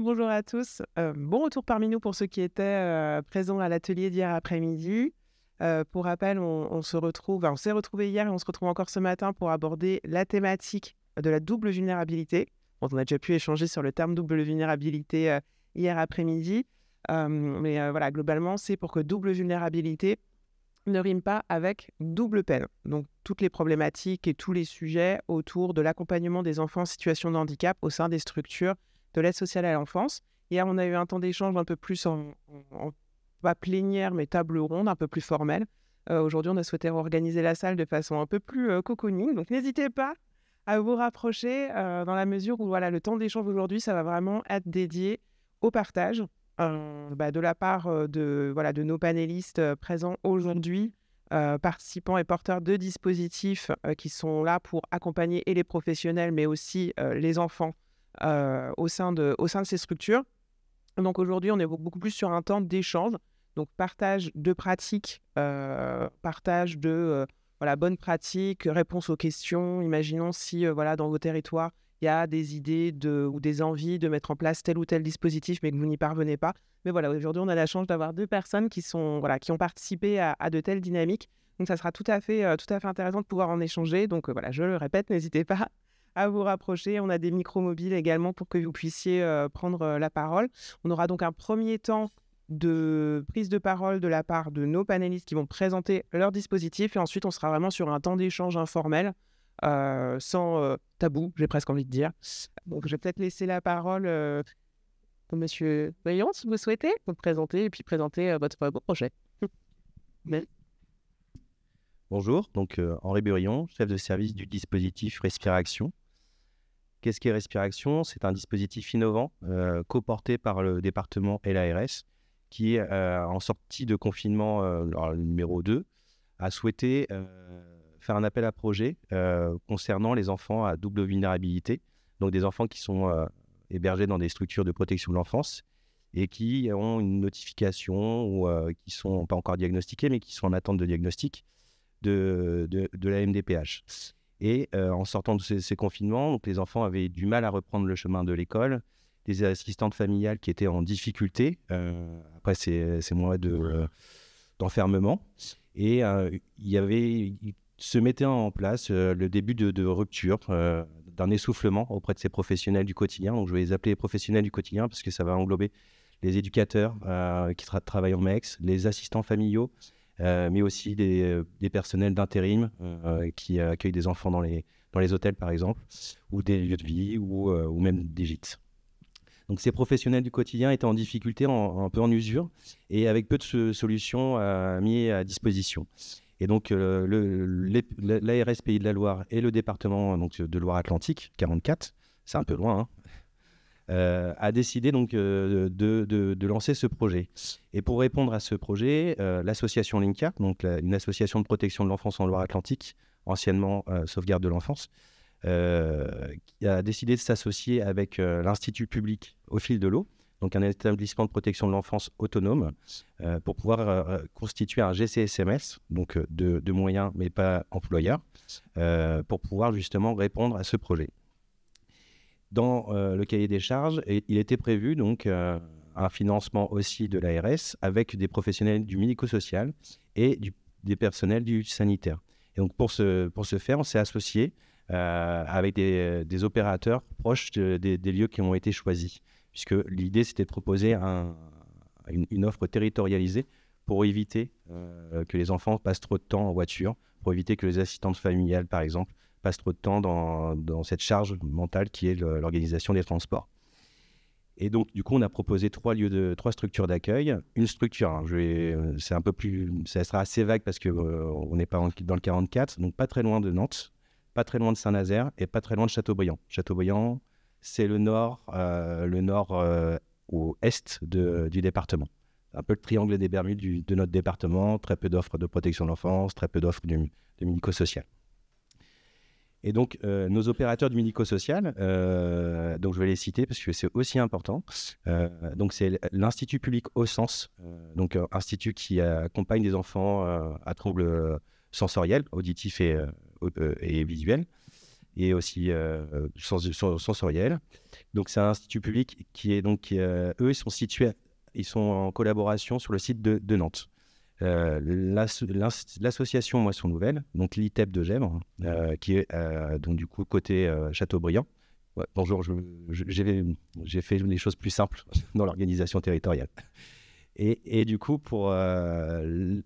Bonjour à tous. Bon retour parmi nous pour ceux qui étaient présents à l'atelier d'hier après-midi. Pour rappel, on s'est retrouvés hier et on se retrouve encore ce matin pour aborder la thématique de la double vulnérabilité. Bon, on a déjà pu échanger sur le terme double vulnérabilité hier après-midi. Mais voilà, globalement, c'est pour que double vulnérabilité ne rime pas avec double peine. Donc, toutes les problématiques et tous les sujets autour de l'accompagnement des enfants en situation de handicap au sein des structures de l'aide sociale à l'enfance. Hier, on a eu un temps d'échange un peu plus pas plénière, mais table ronde, un peu plus formelle. Aujourd'hui, on a souhaité organiser la salle de façon un peu plus cocooning. Donc, n'hésitez pas à vous rapprocher dans la mesure où voilà, le temps d'échange aujourd'hui, ça va vraiment être dédié au partage de la part de nos panélistes présents aujourd'hui, participants et porteurs de dispositifs qui sont là pour accompagner et les professionnels, mais aussi les enfants au sein de ces structures. Donc aujourd'hui, on est beaucoup plus sur un temps d'échange, donc partage de pratiques, partage de bonnes pratiques, réponse aux questions. Imaginons si dans vos territoires, il y a des idées ou des envies de mettre en place tel ou tel dispositif, mais que vous n'y parvenez pas. Mais voilà, aujourd'hui, on a la chance d'avoir deux personnes qui ont participé à de telles dynamiques. Donc ça sera tout à fait intéressant de pouvoir en échanger. Donc je le répète, n'hésitez pas à vous rapprocher. On a des micros mobiles également pour que vous puissiez prendre la parole. On aura donc un premier temps de prise de parole de la part de nos panélistes qui vont présenter leur dispositif et ensuite on sera vraiment sur un temps d'échange informel sans tabou, j'ai presque envie de dire. Donc je vais peut-être laisser la parole à Monsieur Briand, si vous souhaitez, vous présenter et puis présenter votre beau projet. Mais... Bonjour, donc Henri Burillon, chef de service du dispositif Respiration. Qu'est-ce qu'est Respiration ? C'est un dispositif innovant coporté par le département et l'ARS qui, en sortie de confinement numéro 2, a souhaité faire un appel à projet concernant les enfants à double vulnérabilité, donc des enfants qui sont hébergés dans des structures de protection de l'enfance et qui ont une notification ou qui ne sont pas encore diagnostiqués mais qui sont en attente de diagnostic de la MDPH. Et en sortant de ces confinements, donc les enfants avaient du mal à reprendre le chemin de l'école, des assistantes familiales qui étaient en difficulté après ces mois d'enfermement. Et il se mettait en place le début de rupture, d'un essoufflement auprès de ces professionnels du quotidien. Donc je vais les appeler les professionnels du quotidien parce que ça va englober les éducateurs qui travaillent en MEX, les assistants familiaux, mais aussi des personnels d'intérim qui accueillent des enfants dans les hôtels, par exemple, ou des lieux de vie, ou même des gîtes. Donc ces professionnels du quotidien étaient en difficulté, un peu en usure, et avec peu de solutions mises à disposition. Et donc l'ARS Pays de la Loire et le département de Loire-Atlantique, 44, c'est un peu loin, a décidé donc de lancer ce projet. Et pour répondre à ce projet, l'association Linka, donc une association de protection de l'enfance en Loire-Atlantique, anciennement Sauvegarde de l'enfance, a décidé de s'associer avec l'Institut public Au fil de l'eau, donc un établissement de protection de l'enfance autonome, pour pouvoir constituer un GCSMS, donc de moyens mais pas employeurs, pour pouvoir justement répondre à ce projet. Dans le cahier des charges, il était prévu donc un financement aussi de l'ARS avec des professionnels du médico-social et des personnels du sanitaire. Et donc pour ce faire, on s'est associé avec des opérateurs proches des lieux qui ont été choisis, puisque l'idée c'était de proposer une offre territorialisée pour éviter que les enfants passent trop de temps en voiture, pour éviter que les assistantes familiales, par exemple, passent trop de temps dans cette charge mentale qui est l'organisation des transports. Et donc, du coup, on a proposé trois structures d'accueil. Une structure, c'est un peu plus, ça sera assez vague parce qu'on n'est pas dans le 44, donc pas très loin de Nantes, pas très loin de Saint-Nazaire et pas très loin de Châteaubriand. Châteaubriand, c'est le nord au est du département. Un peu le triangle des Bermudes de notre département, très peu d'offres de protection de l'enfance, très peu d'offres de médico-social. Et donc, nos opérateurs du médico-social, donc je vais les citer parce que c'est aussi important. Donc, c'est l'Institut public Au Sens, donc institut qui accompagne des enfants à troubles sensoriels, auditifs et visuels. et aussi sensorielle. Donc, c'est un institut public eux, ils sont en collaboration sur le site de Nantes. L'association Moisson Nouvelle, donc l'ITEP de Gèvres, qui est donc du coup côté Châteaubriand. Ouais, bonjour, j'ai fait les choses plus simples dans l'organisation territoriale. Et du coup, pour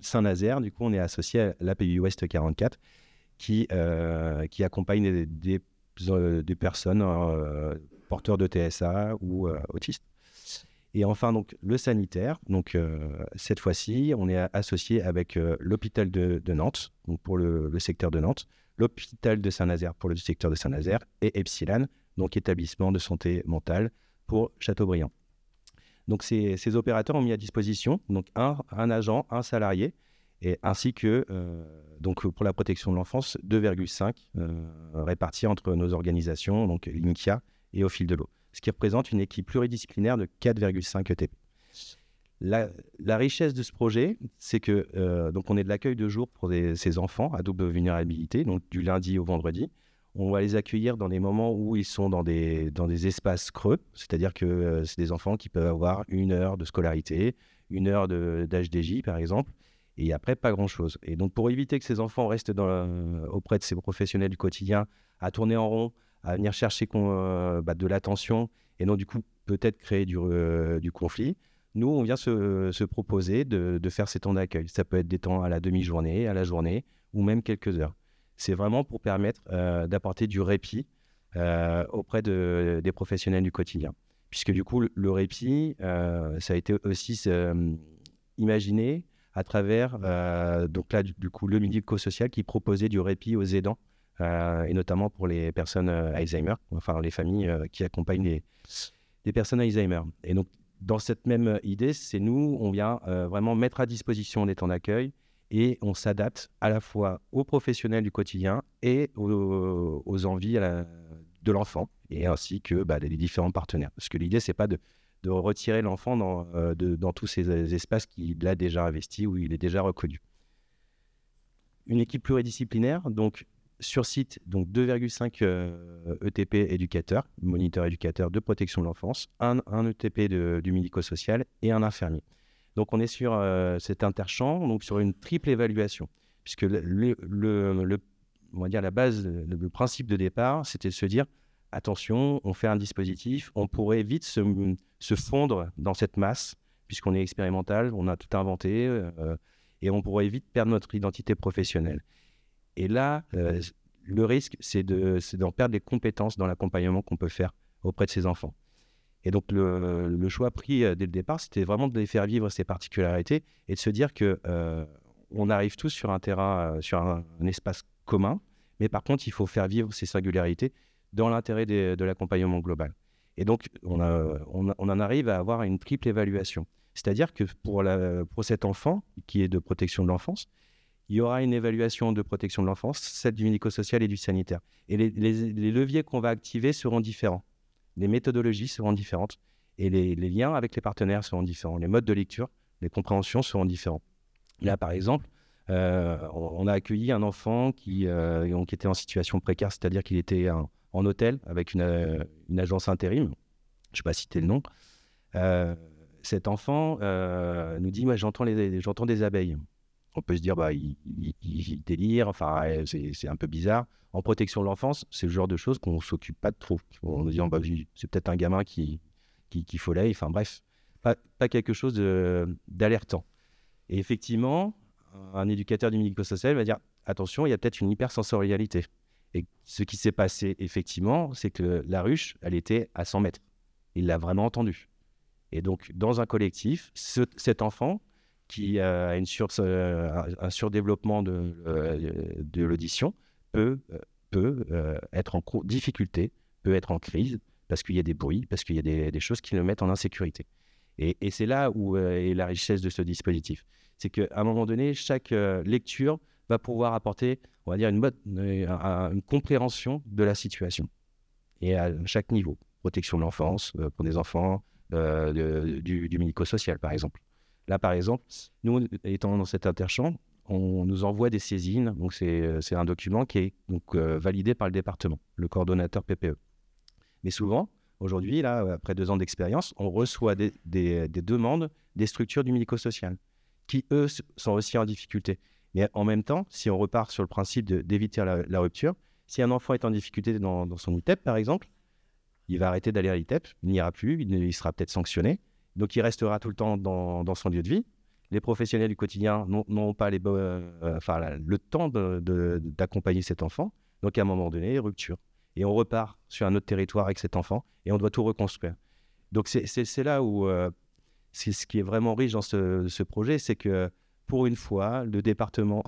Saint-Nazaire, du coup, on est associé à l'API Ouest 44 qui accompagne des personnes porteurs de TSA ou autistes. Et enfin, donc, le sanitaire. Donc, cette fois-ci, on est associé avec l'hôpital de Nantes, donc pour le secteur de Nantes, l'hôpital de Saint-Nazaire pour le secteur de Saint-Nazaire et Epsilon, donc établissement de santé mentale pour Châteaubriand. Donc, ces opérateurs ont mis à disposition donc un agent, un salarié, et ainsi que, donc pour la protection de l'enfance, 2,5 répartis entre nos organisations, donc l'INCIA et Au fil de l'eau, ce qui représente une équipe pluridisciplinaire de 4,5 ETP. La richesse de ce projet, c'est que donc on est de l'accueil de jour pour ces enfants à double vulnérabilité, donc du lundi au vendredi. On va les accueillir dans des moments où ils sont dans des espaces creux, c'est-à-dire que c'est des enfants qui peuvent avoir 1 heure de scolarité, 1 heure d'HDJ par exemple, et après pas grand-chose. Et donc pour éviter que ces enfants restent auprès de ces professionnels du quotidien à tourner en rond, à venir chercher de l'attention, et non du coup peut-être créer du conflit, nous on vient se proposer de faire ces temps d'accueil. Ça peut être des temps à la demi-journée, à la journée, ou même quelques heures. C'est vraiment pour permettre d'apporter du répit auprès des professionnels du quotidien. Puisque du coup, le répit, ça a été aussi imaginé à travers donc là, du coup, le médico-social qui proposait du répit aux aidants, et notamment pour les personnes Alzheimer, enfin les familles qui accompagnent les personnes Alzheimer. Et donc, dans cette même idée, c'est nous, on vient vraiment mettre à disposition des temps d'accueil, et on s'adapte à la fois aux professionnels du quotidien et aux envies de l'enfant, et ainsi que les différents partenaires. Parce que l'idée, ce n'est pas de retirer l'enfant dans tous ces espaces qu'il a déjà investis, où il est déjà reconnu. Une équipe pluridisciplinaire, donc sur site, donc 2,5 ETP éducateurs, moniteurs éducateurs de protection de l'enfance, un ETP du médico-social et un infirmier. Donc, on est sur cet interchamp, donc sur une triple évaluation, puisque on va dire la base, le principe de départ, c'était de se dire, attention, on fait un dispositif, on pourrait vite se fondre dans cette masse, puisqu'on est expérimental, on a tout inventé, et on pourrait vite perdre notre identité professionnelle. Et là, le risque, c'est d'en perdre les compétences dans l'accompagnement qu'on peut faire auprès de ces enfants. Et donc, le choix pris dès le départ, c'était vraiment de les faire vivre ces particularités et de se dire qu'on arrive tous sur un terrain, sur un espace commun, mais par contre, il faut faire vivre ces singularités dans l'intérêt de l'accompagnement global. Et donc, on en arrive à avoir une triple évaluation. C'est-à-dire que pour cet enfant qui est de protection de l'enfance, il y aura une évaluation de protection de l'enfance, celle du médico-social et du sanitaire. Et les leviers qu'on va activer seront différents. Les méthodologies seront différentes et les liens avec les partenaires seront différents. Les modes de lecture, les compréhensions seront différents. Là, par exemple, on a accueilli un enfant qui était en situation précaire, c'est-à-dire qu'il était en hôtel avec une agence intérim. Je ne vais pas citer le nom. Cet enfant nous dit, moi, j'entends des abeilles. On peut se dire, il délire, enfin, c'est un peu bizarre. En protection de l'enfance, c'est le genre de choses qu'on ne s'occupe pas de trop. On se dit, c'est peut-être un gamin qui follet, enfin bref, pas quelque chose d'alertant. Et effectivement, un éducateur du médico-social va dire, attention, il y a peut-être une hypersensorialité. Et ce qui s'est passé, effectivement, c'est que la ruche, elle était à 100 mètres. Il l'a vraiment entendu. Et donc, dans un collectif, cet enfant qui a un surdéveloppement de l'audition peut être en difficulté, peut être en crise, parce qu'il y a des bruits, parce qu'il y a des choses qui le mettent en insécurité. Et c'est là où est la richesse de ce dispositif. C'est qu'à un moment donné, chaque lecture va pouvoir apporter, on va dire, une compréhension de la situation. Et à chaque niveau, protection de l'enfance, pour des enfants, du médico-social, par exemple. Là, par exemple, nous, étant dans cet interchamp, on nous envoie des saisines. Donc, c'est un document qui est donc, validé par le département, le coordonnateur PPE. Mais souvent, aujourd'hui, là, après 2 ans d'expérience, on reçoit des demandes des structures du médico-social qui, eux, sont aussi en difficulté. Mais en même temps, si on repart sur le principe d'éviter la rupture, si un enfant est en difficulté dans son ITEP, par exemple, il va arrêter d'aller à l'ITEP, il n'ira plus, il sera peut-être sanctionné. Donc, il restera tout le temps dans son lieu de vie. Les professionnels du quotidien n'ont pas le temps d'accompagner cet enfant. Donc, à un moment donné, rupture. Et on repart sur un autre territoire avec cet enfant et on doit tout reconstruire. Donc, c'est là où c'est ce qui est vraiment riche dans ce projet, c'est que pour une fois, le département,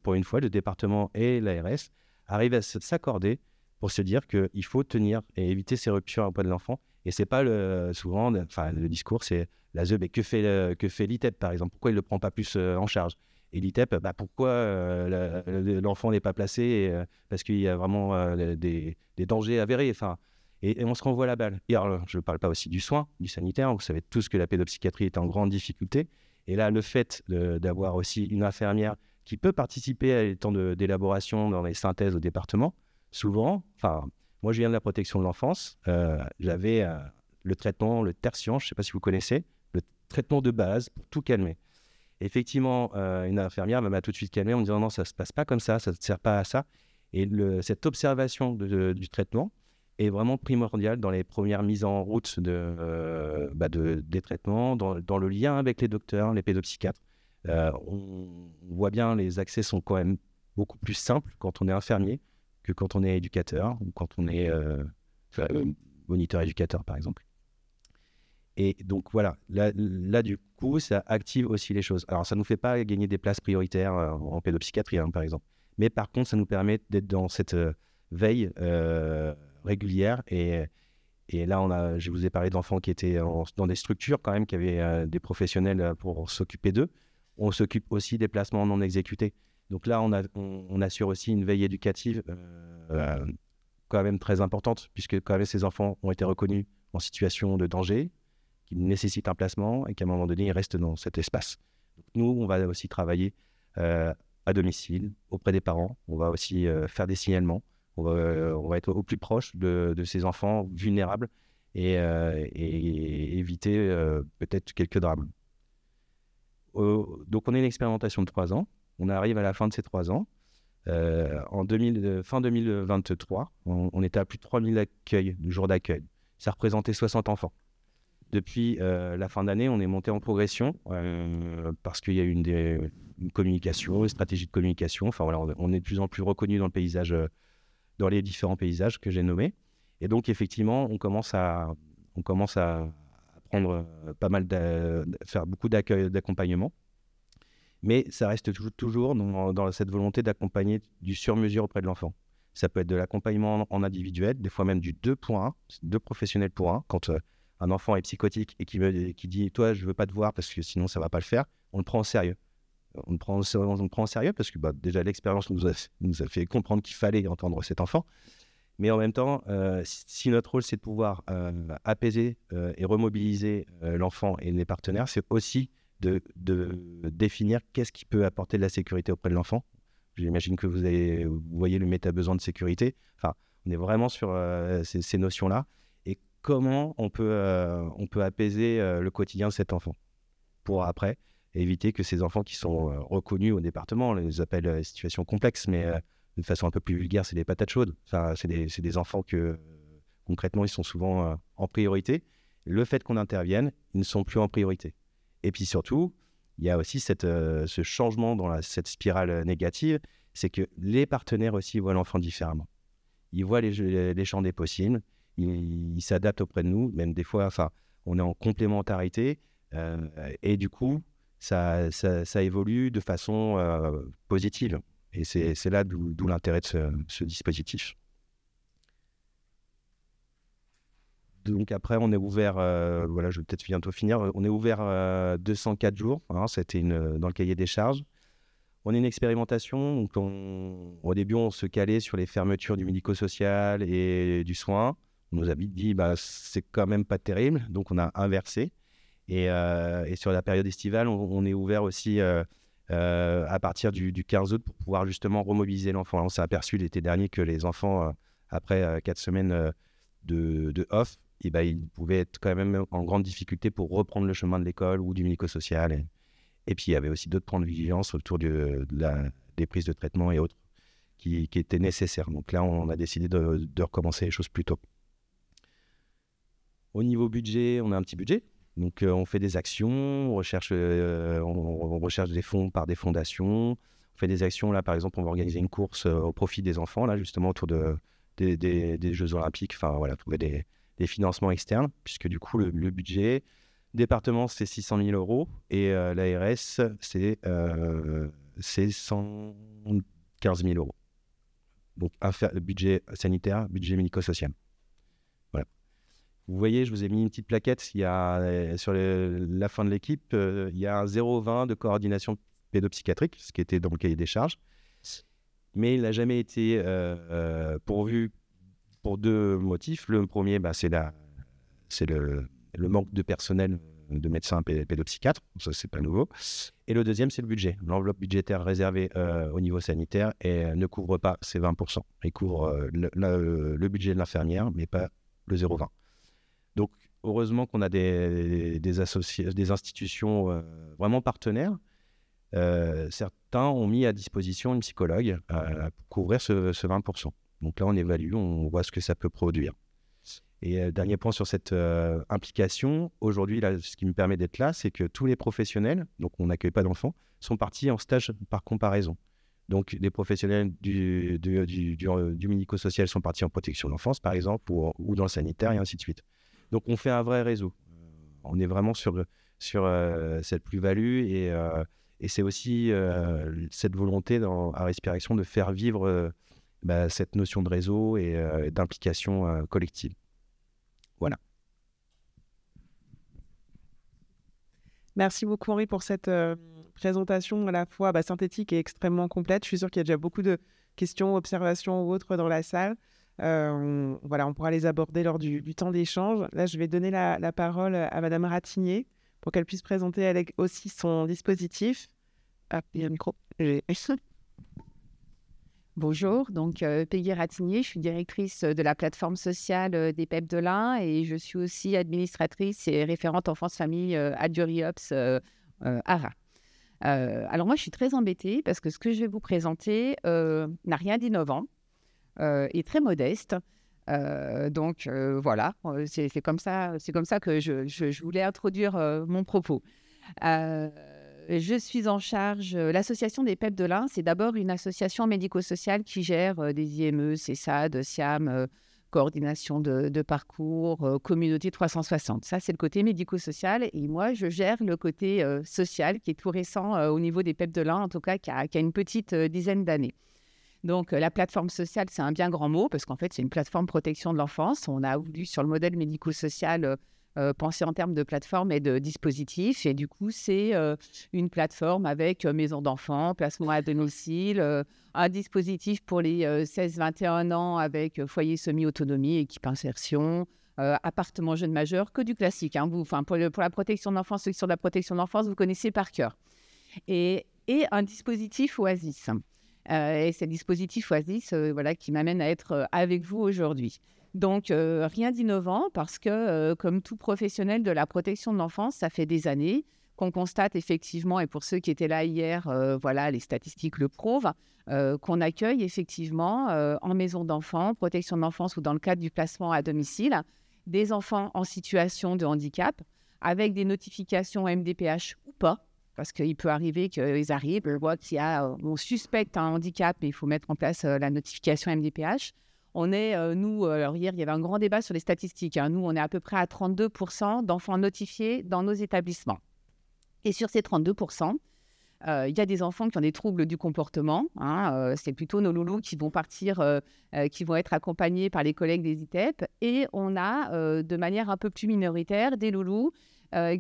pour une fois, le département et l'ARS arrivent à s'accorder pour se dire qu'il faut tenir et éviter ces ruptures auprès de l'enfant. Et c'est pas souvent, le discours, c'est l'ASE, mais que fait l'ITEP, par exemple? Pourquoi il ne le prend pas plus en charge? Et l'ITEP, pourquoi l'enfant n'est pas placé? Parce qu'il y a vraiment des dangers avérés. Et on se renvoie la balle. Et alors, je ne parle pas aussi du soin, du sanitaire. Vous savez tous que la pédopsychiatrie est en grande difficulté. Et là, le fait d'avoir aussi une infirmière qui peut participer à les temps d'élaboration dans les synthèses au département, souvent, moi je viens de la protection de l'enfance, j'avais le traitement, le tertian, je ne sais pas si vous connaissez, le traitement de base pour tout calmer. Et effectivement, une infirmière m'a tout de suite calmé en me disant non, ça ne se passe pas comme ça ne sert pas à ça. Et cette observation du traitement est vraiment primordiale dans les premières mises en route des traitements, dans le lien avec les docteurs, les pédopsychiatres. On voit bien, les accès sont quand même beaucoup plus simples quand on est infirmier que quand on est éducateur ou quand on est moniteur éducateur, par exemple. Et donc voilà, là du coup, ça active aussi les choses. Alors ça ne nous fait pas gagner des places prioritaires en pédopsychiatrie, par exemple. Mais par contre, ça nous permet d'être dans cette veille régulière. Et là, je vous ai parlé d'enfants qui étaient dans des structures quand même, qui avaient des professionnels pour s'occuper d'eux. On s'occupe aussi des placements non exécutés. Donc là, on assure aussi une veille éducative quand même très importante, puisque quand même ces enfants ont été reconnus en situation de danger, qui nécessitent un placement et qu'à un moment donné, ils restent dans cet espace. Donc nous, on va aussi travailler à domicile, auprès des parents. On va aussi faire des signalements. On va être au plus proche de ces enfants vulnérables et éviter peut-être quelques drames. Donc on est une expérimentation de 3 ans. On arrive à la fin de ces 3 ans. Fin 2023, on était à plus de 3000 jours d'accueil. Ça représentait 60 enfants. Depuis la fin d'année, on est monté en progression parce qu'il y a eu une communication, une stratégie de communication. Enfin voilà, on est de plus en plus reconnu dans le paysage, dans les différents paysages que j'ai nommés. Et donc effectivement, on commence à prendre faire beaucoup d'accompagnement. Mais ça reste toujours dans cette volonté d'accompagner du sur-mesure auprès de l'enfant. Ça peut être de l'accompagnement en individuel, des fois même du 2 pour 1, 2 professionnels pour 1. Quand un enfant est psychotique et qui dit « toi, je ne veux pas te voir parce que sinon ça ne va pas le faire », on le prend au sérieux. On le prend au sérieux parce que déjà l'expérience nous a fait comprendre qu'il fallait entendre cet enfant. Mais en même temps, si notre rôle c'est de pouvoir apaiser et remobiliser l'enfant et les partenaires, c'est aussi de définir qu'est-ce qui peut apporter de la sécurité auprès de l'enfant. J'imagine que vous voyez le méta-besoin de sécurité. Enfin, on est vraiment sur ces notions-là. Et comment on peut apaiser le quotidien de cet enfant pour après éviter que ces enfants qui sont reconnus au département, on les appelle situations complexes, mais de façon un peu plus vulgaire, c'est des patates chaudes. Enfin, c'est des enfants que concrètement, ils sont souvent en priorité. Le fait qu'on intervienne, ils ne sont plus en priorité. Et puis surtout, il y a aussi ce changement dans cette spirale négative, c'est que les partenaires aussi voient l'enfant différemment. Ils voient les champs des possibles, ils s'adaptent auprès de nous, même des fois, on est en complémentarité, et du coup, ça évolue de façon positive. Et c'est là d'où l'intérêt de ce dispositif. Donc après, on est ouvert, voilà, je vais peut-être bientôt finir, on est ouvert 204 jours, hein, c'était dans le cahier des charges. On est une expérimentation, donc au début, on se calait sur les fermetures du médico-social et du soin. On nous a dit, c'est quand même pas terrible, donc on a inversé. Et sur la période estivale, on est ouvert aussi à partir du 15 août pour pouvoir justement remobiliser l'enfant. On s'est aperçu l'été dernier que les enfants, après 4 semaines de off, ils pouvaient être quand même en grande difficulté pour reprendre le chemin de l'école ou du médico-social. Et puis, il y avait aussi d'autres points de vigilance autour des prises de traitement et autres qui étaient nécessaires. Donc là, on a décidé de recommencer les choses plus tôt. Au niveau budget, on a un petit budget. Donc, on fait des actions, on recherche des fonds par des fondations. On fait des actions. Là, par exemple, on va organiser une course au profit des enfants, là, justement, autour des Jeux Olympiques. Enfin, voilà, trouver des financements externes, puisque du coup, le budget département, c'est 600 000 euros et l'ARS, c'est 115 000 euros. Donc, budget sanitaire, budget médico-social. Voilà. Vous voyez, je vous ai mis une petite plaquette. Sur la fin de l'équipe, il y a un 0,20 de coordination pédopsychiatrique, ce qui était dans le cahier des charges. Mais il n'a jamais été pourvu pour 2 motifs. Le premier, c'est le manque de personnel de médecins pédopsychiatres, ça c'est pas nouveau. Et le deuxième, c'est le budget. L'enveloppe budgétaire réservée au niveau sanitaire ne couvre pas ces 20%. Elle couvre le budget de l'infirmière, mais pas le 0,20. Donc, heureusement qu'on a des institutions vraiment partenaires. Certains ont mis à disposition une psychologue pour couvrir ce 20%. Donc là, on évalue, on voit ce que ça peut produire. Et dernier point sur cette implication, aujourd'hui, là, ce qui me permet d'être là, c'est que tous les professionnels, donc on n'accueille pas d'enfants, sont partis en stage par comparaison. Donc les professionnels du médico-social sont partis en protection de l'enfance, par exemple, ou dans le sanitaire, et ainsi de suite. Donc on fait un vrai réseau. On est vraiment sur cette plus-value et c'est aussi cette volonté à Respiration de faire vivre cette notion de réseau et d'implication collective. Voilà. Merci beaucoup Henri pour cette présentation à la fois synthétique et extrêmement complète. Je suis sûre qu'il y a déjà beaucoup de questions, observations ou autres dans la salle. Voilà, on pourra les aborder lors du temps d'échange. Là, je vais donner la parole à Madame Ratignier pour qu'elle puisse présenter elle aussi son dispositif. Ah, il y a un micro. Bonjour, donc Peggy Ratignier, je suis directrice de la plateforme sociale des PEP de l'Ain et je suis aussi administratrice et référente enfance-famille à Duriops ARA. Alors moi, je suis très embêtée parce que ce que je vais vous présenter n'a rien d'innovant, est très modeste. Donc voilà, c'est comme ça que je voulais introduire mon propos. Je suis en charge, l'association des PEP de l'Ain, c'est d'abord une association médico-sociale qui gère des IME, CESAD, SIAM, coordination de parcours, communauté 360. Ça, c'est le côté médico-social. Et moi, je gère le côté social qui est tout récent au niveau des PEP de l'Ain, en tout cas, qui a une petite dizaine d'années. Donc, la plateforme sociale, c'est un bien grand mot parce qu'en fait, c'est une plateforme protection de l'enfance. On a voulu, sur le modèle médico-social, penser en termes de plateforme et de dispositifs. Et du coup, c'est une plateforme avec maison d'enfants, placement à domicile, un dispositif pour les 16-21 ans avec foyer semi-autonomie, équipe insertion, appartement jeune majeur, que du classique. Hein. Pour la protection de l'enfance, ceux qui sont de la protection de l'enfance, vous connaissez par cœur. Et un dispositif Oasis. Et c'est le dispositif Oasis qui m'amène à être avec vous aujourd'hui. Donc, rien d'innovant parce que, comme tout professionnel de la protection de l'enfance, ça fait des années qu'on constate effectivement, et pour ceux qui étaient là hier, les statistiques le prouvent, qu'on accueille effectivement en maison d'enfants, protection de l'enfance ou dans le cadre du placement à domicile, des enfants en situation de handicap avec des notifications MDPH ou pas. Parce qu'il peut arriver qu'ils arrivent, on voit on suspecte un handicap et il faut mettre en place la notification MDPH. On est, alors hier, il y avait un grand débat sur les statistiques. Hein. Nous, on est à peu près à 32% d'enfants notifiés dans nos établissements. Et sur ces 32%, il y a des enfants qui ont des troubles du comportement. Hein. C'est plutôt nos loulous qui vont partir, qui vont être accompagnés par les collègues des ITEP. Et on a, de manière un peu plus minoritaire, des loulous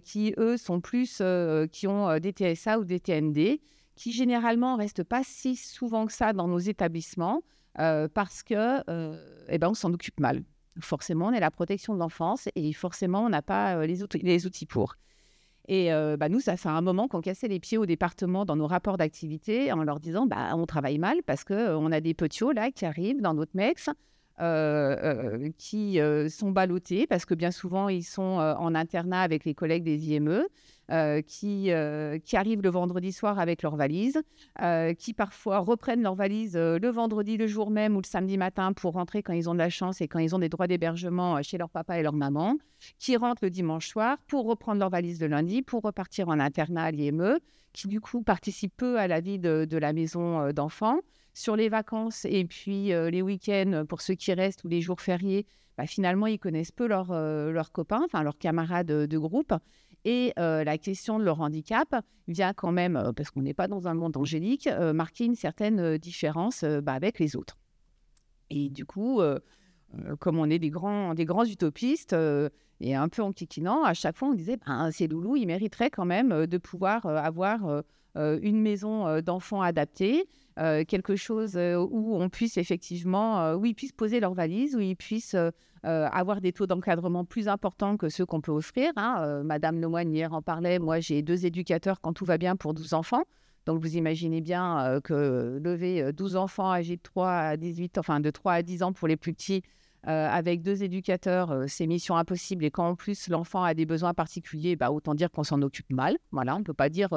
qui, eux, sont plus, qui ont des TSA ou des TND, qui généralement ne restent pas si souvent que ça dans nos établissements, parce que on s'en occupe mal. Forcément, on est la protection de l'enfance et forcément, on n'a pas les outils pour. Et nous, ça fait un moment qu'on cassait les pieds au département dans nos rapports d'activité en leur disant on travaille mal parce qu'on a des petits là qui arrivent dans notre MEX qui sont ballottés parce que bien souvent, ils sont en internat avec les collègues des IME, qui arrivent le vendredi soir avec leurs valises, qui parfois reprennent leurs valises le vendredi, le jour même ou le samedi matin pour rentrer quand ils ont de la chance et quand ils ont des droits d'hébergement chez leur papa et leur maman, qui rentrent le dimanche soir pour reprendre leurs valises le lundi, pour repartir en internat à l'IME, qui du coup participent peu à la vie de la maison d'enfants. Sur les vacances et puis les week-ends, pour ceux qui restent ou les jours fériés, finalement, ils connaissent peu leurs copains, enfin leurs camarades de groupe. Et la question de leur handicap vient quand même, parce qu'on n'est pas dans un monde angélique, marquer une certaine différence avec les autres. Et du coup, comme on est des grands utopistes, et un peu en kikinant, à chaque fois, on disait ces loulous, ils mériteraient quand même de pouvoir avoir une maison d'enfants adaptée, quelque chose où on puisse effectivement, où ils puissent poser leurs valises, où ils puissent avoir des taux d'encadrement plus importants que ceux qu'on peut offrir. Madame Lemoine hier en parlait, moi j'ai 2 éducateurs quand tout va bien pour 12 enfants. Donc vous imaginez bien que lever 12 enfants âgés de 3 à 18, enfin de 3 à 10 ans pour les plus petits, avec 2 éducateurs, c'est mission impossible. Et quand en plus l'enfant a des besoins particuliers, autant dire qu'on s'en occupe mal. Voilà, on peut pas dire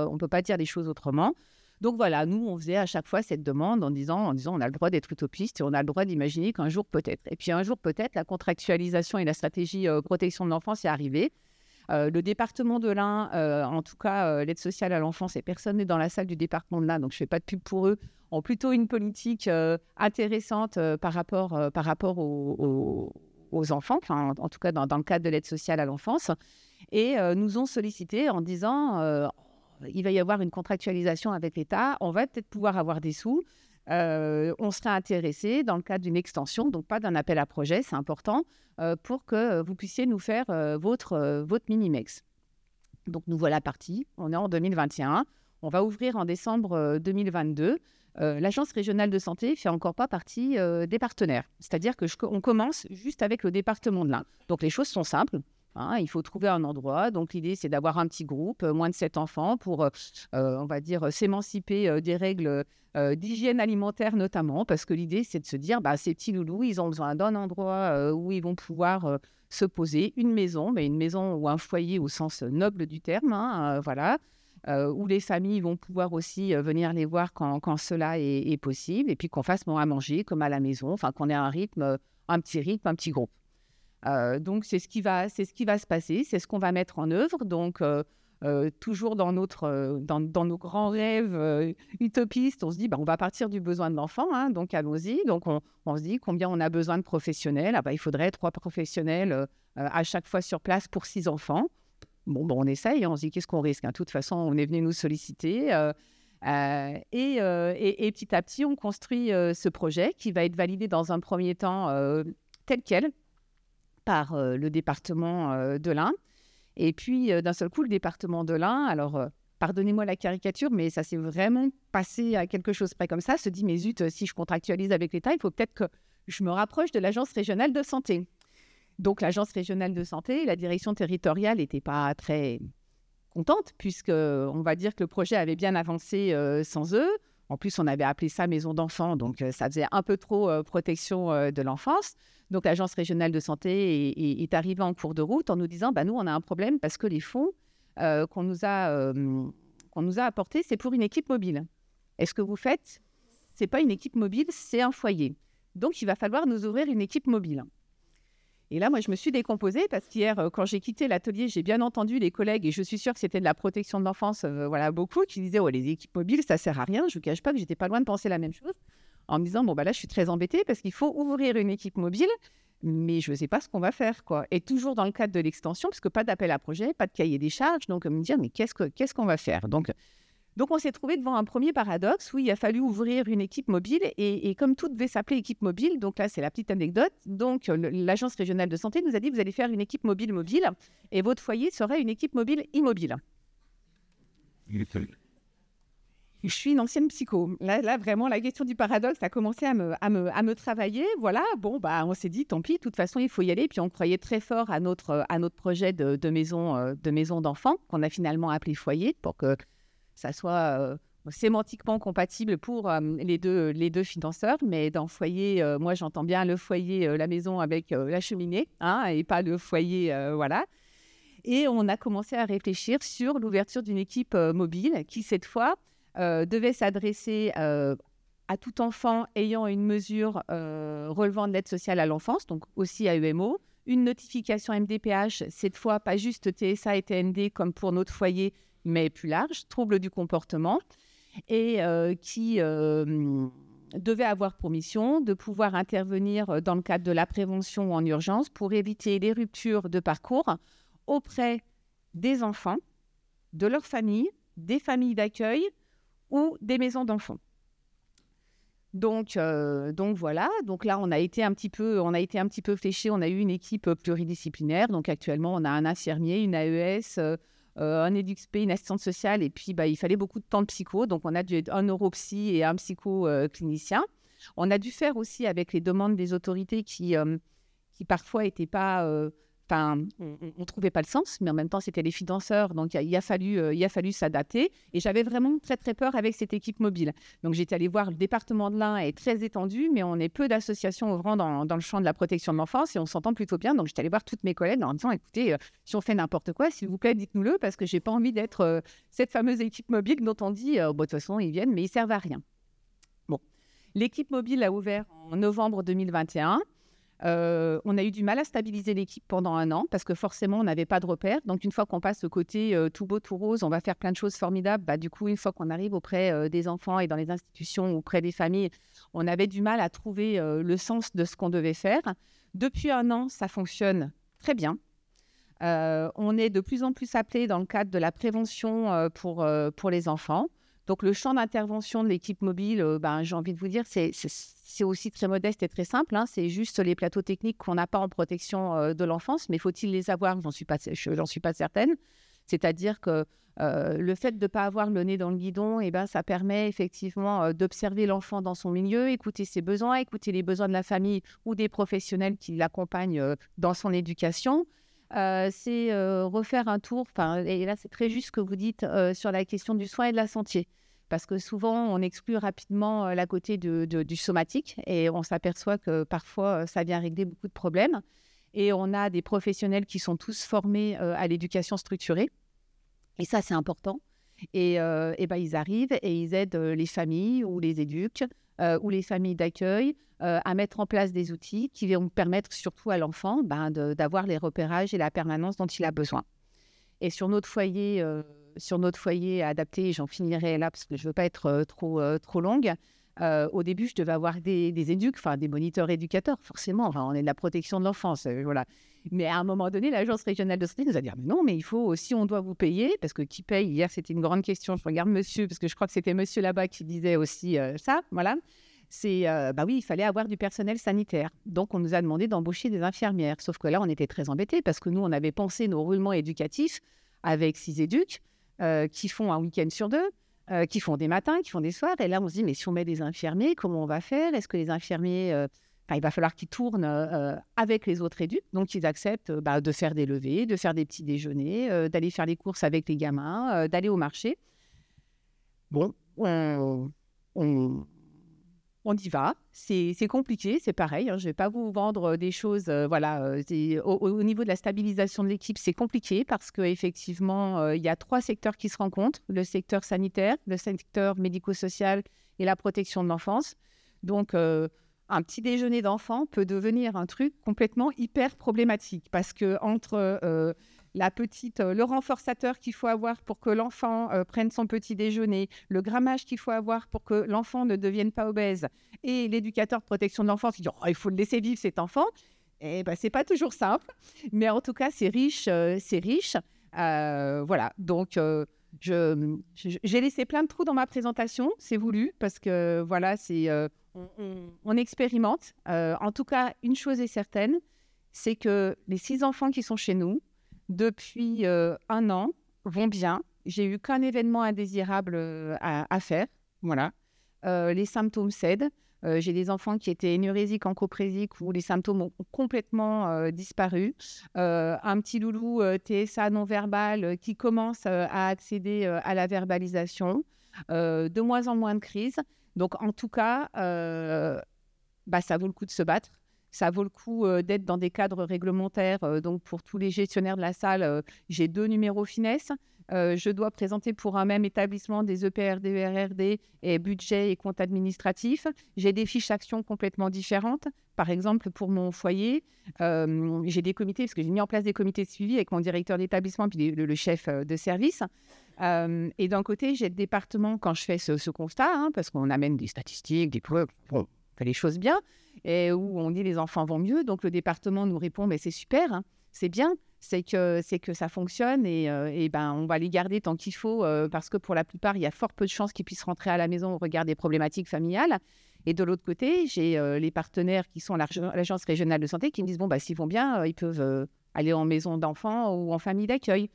les choses autrement. Donc voilà, nous, on faisait à chaque fois cette demande en disant on a le droit d'être utopiste et on a le droit d'imaginer qu'un jour peut-être. Et puis un jour peut-être, la contractualisation et la stratégie protection de l'enfance est arrivée. Le département de l'Ain, en tout cas l'aide sociale à l'enfance, et personne n'est dans la salle du département de l'Ain, donc je ne fais pas de pub pour eux, ont plutôt une politique intéressante par rapport aux enfants, en tout cas dans le cadre de l'aide sociale à l'enfance, et nous ont sollicité en disant il va y avoir une contractualisation avec l'État, on va peut-être pouvoir avoir des sous, on serait intéressé dans le cadre d'une extension, donc pas d'un appel à projet, c'est important, pour que vous puissiez nous faire votre mini-mex. Donc nous voilà partis, on est en 2021, on va ouvrir en décembre 2022. L'Agence régionale de santé ne fait encore pas partie des partenaires, c'est-à-dire qu'on commence juste avec le département de l'Ain. Donc les choses sont simples. Il faut trouver un endroit. Donc, l'idée, c'est d'avoir un petit groupe, moins de 7 enfants, pour, on va dire, s'émanciper des règles d'hygiène alimentaire notamment, parce que l'idée, c'est de se dire, ces petits loulous, ils ont besoin d'un endroit où ils vont pouvoir se poser, une maison, mais une maison ou un foyer au sens noble du terme, voilà, où les familles vont pouvoir aussi venir les voir quand cela est possible, et puis qu'on fasse à manger comme à la maison, enfin qu'on ait un petit groupe. Donc, c'est ce qui va se passer, c'est ce qu'on va mettre en œuvre. Donc, toujours dans nos grands rêves utopistes, on se dit, on va partir du besoin de l'enfant, donc allons-y. Donc, on se dit combien on a besoin de professionnels. Il faudrait 3 professionnels à chaque fois sur place pour 6 enfants. On essaye, on se dit, qu'est-ce qu'on risque, de toute façon, on est venu nous solliciter. Et petit à petit, on construit ce projet qui va être validé dans un premier temps tel quel, par le département de l'Ain. Et puis, d'un seul coup, le département de l'Ain, alors, pardonnez-moi la caricature, mais ça s'est vraiment passé à quelque chose près comme ça, se dit, mais zut, si je contractualise avec l'État, il faut peut-être que je me rapproche de l'Agence régionale de santé. Donc, l'Agence régionale de santé, la direction territoriale n'était pas très contente, puisqu'on va dire que le projet avait bien avancé sans eux. En plus, on avait appelé ça maison d'enfants, donc ça faisait un peu trop protection de l'enfance. Donc, l'Agence régionale de santé est arrivée en cours de route en nous disant nous, on a un problème parce que les fonds qu'on nous a apportés, c'est pour une équipe mobile. Et ce que vous faites, ce n'est pas une équipe mobile, c'est un foyer. Donc, il va falloir nous ouvrir une équipe mobile. Et là, moi, je me suis décomposée parce qu'hier, quand j'ai quitté l'atelier, j'ai bien entendu les collègues, et je suis sûre que c'était de la protection de l'enfance, beaucoup, qui disaient « les équipes mobiles, ça ne sert à rien ». Je ne vous cache pas que j'étais pas loin de penser la même chose, en me disant « là, je suis très embêtée parce qu'il faut ouvrir une équipe mobile, mais je ne sais pas ce qu'on va faire, quoi ». Et toujours dans le cadre de l'extension, parce que pas d'appel à projet, pas de cahier des charges, donc me dire « mais qu'est-ce qu'on va faire ?» Donc, on s'est trouvé devant un premier paradoxe où il a fallu ouvrir une équipe mobile et comme tout devait s'appeler équipe mobile, donc là, c'est la petite anecdote. Donc, l'Agence régionale de santé nous a dit, vous allez faire une équipe mobile et votre foyer serait une équipe mobile immobile. Je suis une ancienne psycho. Là, vraiment, la question du paradoxe a commencé à me travailler. Voilà, bon, on s'est dit, tant pis, de toute façon, il faut y aller. Puis on croyait très fort à notre projet de maison d'enfants, qu'on a finalement appelé foyer, pour que ça soit sémantiquement compatible pour les deux financeurs. Mais dans foyer, moi, j'entends bien le foyer, la maison avec la cheminée, hein, et pas le foyer, voilà. Et on a commencé à réfléchir sur l'ouverture d'une équipe mobile qui, cette fois, devait s'adresser à tout enfant ayant une mesure relevant de l'aide sociale à l'enfance, donc aussi à UMO, une notification MDPH, cette fois pas juste TSA et TND comme pour notre foyer, mais plus large, trouble du comportement, et qui devait avoir pour mission de pouvoir intervenir dans le cadre de la prévention en urgence pour éviter les ruptures de parcours auprès des enfants, de leurs familles, des familles d'accueil ou des maisons d'enfants. Donc voilà, donc là on a été un petit peu fléché, on a eu une équipe pluridisciplinaire, donc actuellement on a un infirmier, une AES, un EduxP, une assistante sociale, et puis il fallait beaucoup de temps de psycho, donc on a un neuropsy et un psycho-clinicien. On a dû faire aussi avec les demandes des autorités qui parfois n'étaient pas... on ne trouvait pas le sens, mais en même temps, c'était les financeurs. Donc, il a fallu s'adapter. Et j'avais vraiment très, très peur avec cette équipe mobile. Donc, j'étais allée voir le département de l'Ain est très étendu, mais on est peu d'associations œuvrant dans le champ de la protection de l'enfance et on s'entend plutôt bien. Donc, j'étais allée voir toutes mes collègues en disant, écoutez, si on fait n'importe quoi, s'il vous plaît, dites-nous-le parce que je n'ai pas envie d'être cette fameuse équipe mobile dont on dit, de toute façon, ils viennent, mais ils ne servent à rien. Bon. L'équipe mobile a ouvert en novembre 2021. On a eu du mal à stabiliser l'équipe pendant 1 an parce que forcément, on n'avait pas de repères. Donc, une fois qu'on passe au côté tout beau, tout rose, on va faire plein de choses formidables. Du coup, une fois qu'on arrive auprès des enfants et dans les institutions, auprès des familles, on avait du mal à trouver le sens de ce qu'on devait faire. Depuis 1 an, ça fonctionne très bien. On est de plus en plus appelé dans le cadre de la prévention pour les enfants. Donc, le champ d'intervention de l'équipe mobile, j'ai envie de vous dire, c'est aussi très modeste et très simple. Hein. C'est juste les plateaux techniques qu'on n'a pas en protection de l'enfance. Mais faut-il les avoir? J'en suis pas certaine. C'est-à-dire que le fait de ne pas avoir le nez dans le guidon, ça permet effectivement d'observer l'enfant dans son milieu, écouter ses besoins, écouter les besoins de la famille ou des professionnels qui l'accompagnent dans son éducation. C'est refaire un tour, et là c'est très juste ce que vous dites sur la question du soin et de la santé, parce que souvent on exclut rapidement la côté du somatique et on s'aperçoit que parfois ça vient régler beaucoup de problèmes et on a des professionnels qui sont tous formés à l'éducation structurée et ça c'est important et ils arrivent et ils aident les familles ou les éduques ou les familles d'accueil à mettre en place des outils qui vont permettre surtout à l'enfant d'avoir les repérages et la permanence dont il a besoin. Et sur notre foyer adapté, j'en finirai là parce que je ne veux pas être trop longue, au début, je devais avoir des éducs, des moniteurs éducateurs, forcément. On est de la protection de l'enfance, voilà. Mais à un moment donné, l'Agence régionale de santé nous a dit « Mais non, mais il faut aussi, on doit vous payer. » Parce que qui paye? Hier, c'était une grande question. Je regarde monsieur, parce que je crois que c'était monsieur là-bas qui disait aussi ça, voilà. Oui, il fallait avoir du personnel sanitaire. Donc, on nous a demandé d'embaucher des infirmières. Sauf que là, on était très embêtés parce que nous, on avait pensé nos roulements éducatifs avec 6 éducs qui font un week-end sur 2, qui font des matins, qui font des soirs. Et là, on se dit, mais si on met des infirmiers, comment on va faire? Est-ce que les infirmiers... il va falloir qu'ils tournent avec les autres éducs. Donc, ils acceptent de faire des levées, de faire des petits déjeuners, d'aller faire les courses avec les gamins, d'aller au marché. Bon, on y va. C'est compliqué, c'est pareil. Hein, je ne vais pas vous vendre des choses. Au niveau de la stabilisation de l'équipe, c'est compliqué parce qu'effectivement, il y a 3 secteurs qui se rencontrent. Le secteur sanitaire, le secteur médico-social et la protection de l'enfance. Donc, un petit déjeuner d'enfant peut devenir un truc complètement hyper problématique parce que entre le renforçateur qu'il faut avoir pour que l'enfant prenne son petit déjeuner, le grammage qu'il faut avoir pour que l'enfant ne devienne pas obèse et l'éducateur de protection de l'enfance qui dit il faut le laisser vivre cet enfant, c'est pas toujours simple, mais en tout cas c'est riche. Voilà, donc j'ai laissé plein de trous dans ma présentation, c'est voulu parce que voilà, on expérimente. En tout cas, une chose est certaine, c'est que les 6 enfants qui sont chez nous, depuis 1 an, vont bien j'ai eu qu'un événement indésirable à faire. Voilà. Les symptômes cèdent. J'ai des enfants qui étaient énurésiques, encoprésiques, où les symptômes ont complètement disparu. Un petit loulou TSA non-verbal qui commence à accéder à la verbalisation. De moins en moins de crises. Donc, en tout cas, ça vaut le coup de se battre. Ça vaut le coup d'être dans des cadres réglementaires. Donc, pour tous les gestionnaire de la salle, j'ai 2 numéros finesse. Je dois présenter pour un même établissement des EPRD, ERRD et budget et compte administratif. J'ai des fiches actions complètement différentes. Par exemple, pour mon foyer, j'ai des comités, parce que j'ai mis en place des comités de suivi avec mon directeur d'établissement puis le chef de service. Et d'un côté, j'ai le département, quand je fais ce constat, parce qu'on amène des statistiques, des preuves, on fait les choses bien, et où on dit les enfants vont mieux. Donc, le département nous répond, mais c'est super, c'est bien. C'est que ça fonctionne et on va les garder tant qu'il faut parce que pour la plupart, il y a fort peu de chances qu'ils puissent rentrer à la maison au regard des problématiques familiales. Et de l'autre côté, j'ai les partenaires qui sont l'Agence régionale de santé qui me disent, s'ils vont bien, ils peuvent aller en maison d'enfants ou en famille d'accueil.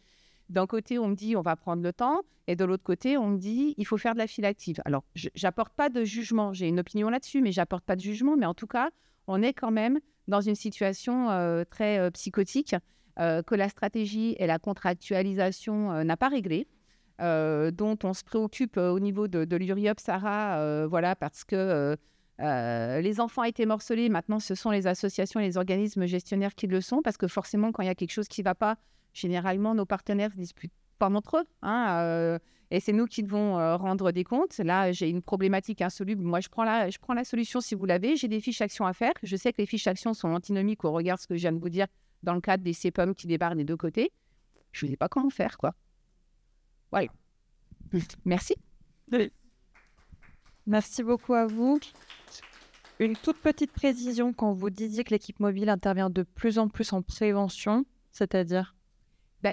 D'un côté, on me dit, on va prendre le temps. Et de l'autre côté, on me dit, il faut faire de la file active. Alors, j'apporte pas de jugement. J'ai une opinion là-dessus, mais j'apporte pas de jugement. Mais en tout cas, on est quand même dans une situation très psychotique. Que la stratégie et la contractualisation n'a pas réglé, dont on se préoccupe au niveau de l'URIOP-SARA, parce que les enfants étaient morcelés. Maintenant, ce sont les associations et les organismes gestionnaires qui le sont, parce que forcément, quand il y a quelque chose qui ne va pas, généralement, nos partenaires ne se disputent pas entre eux. Et c'est nous qui devons rendre des comptes. Là, j'ai une problématique insoluble. Moi, je prends la solution si vous l'avez. J'ai des fiches actions à faire. Je sais que les fiches actions sont antinomiques au regard de ce que je viens de vous dire dans le cadre des CPOM qui débarquent des 2 côtés. Je ne sais pas comment faire, quoi. Voilà. Merci. Merci beaucoup à vous. Une toute petite précision, quand vous disiez que l'équipe mobile intervient de plus en plus en prévention, c'est-à-dire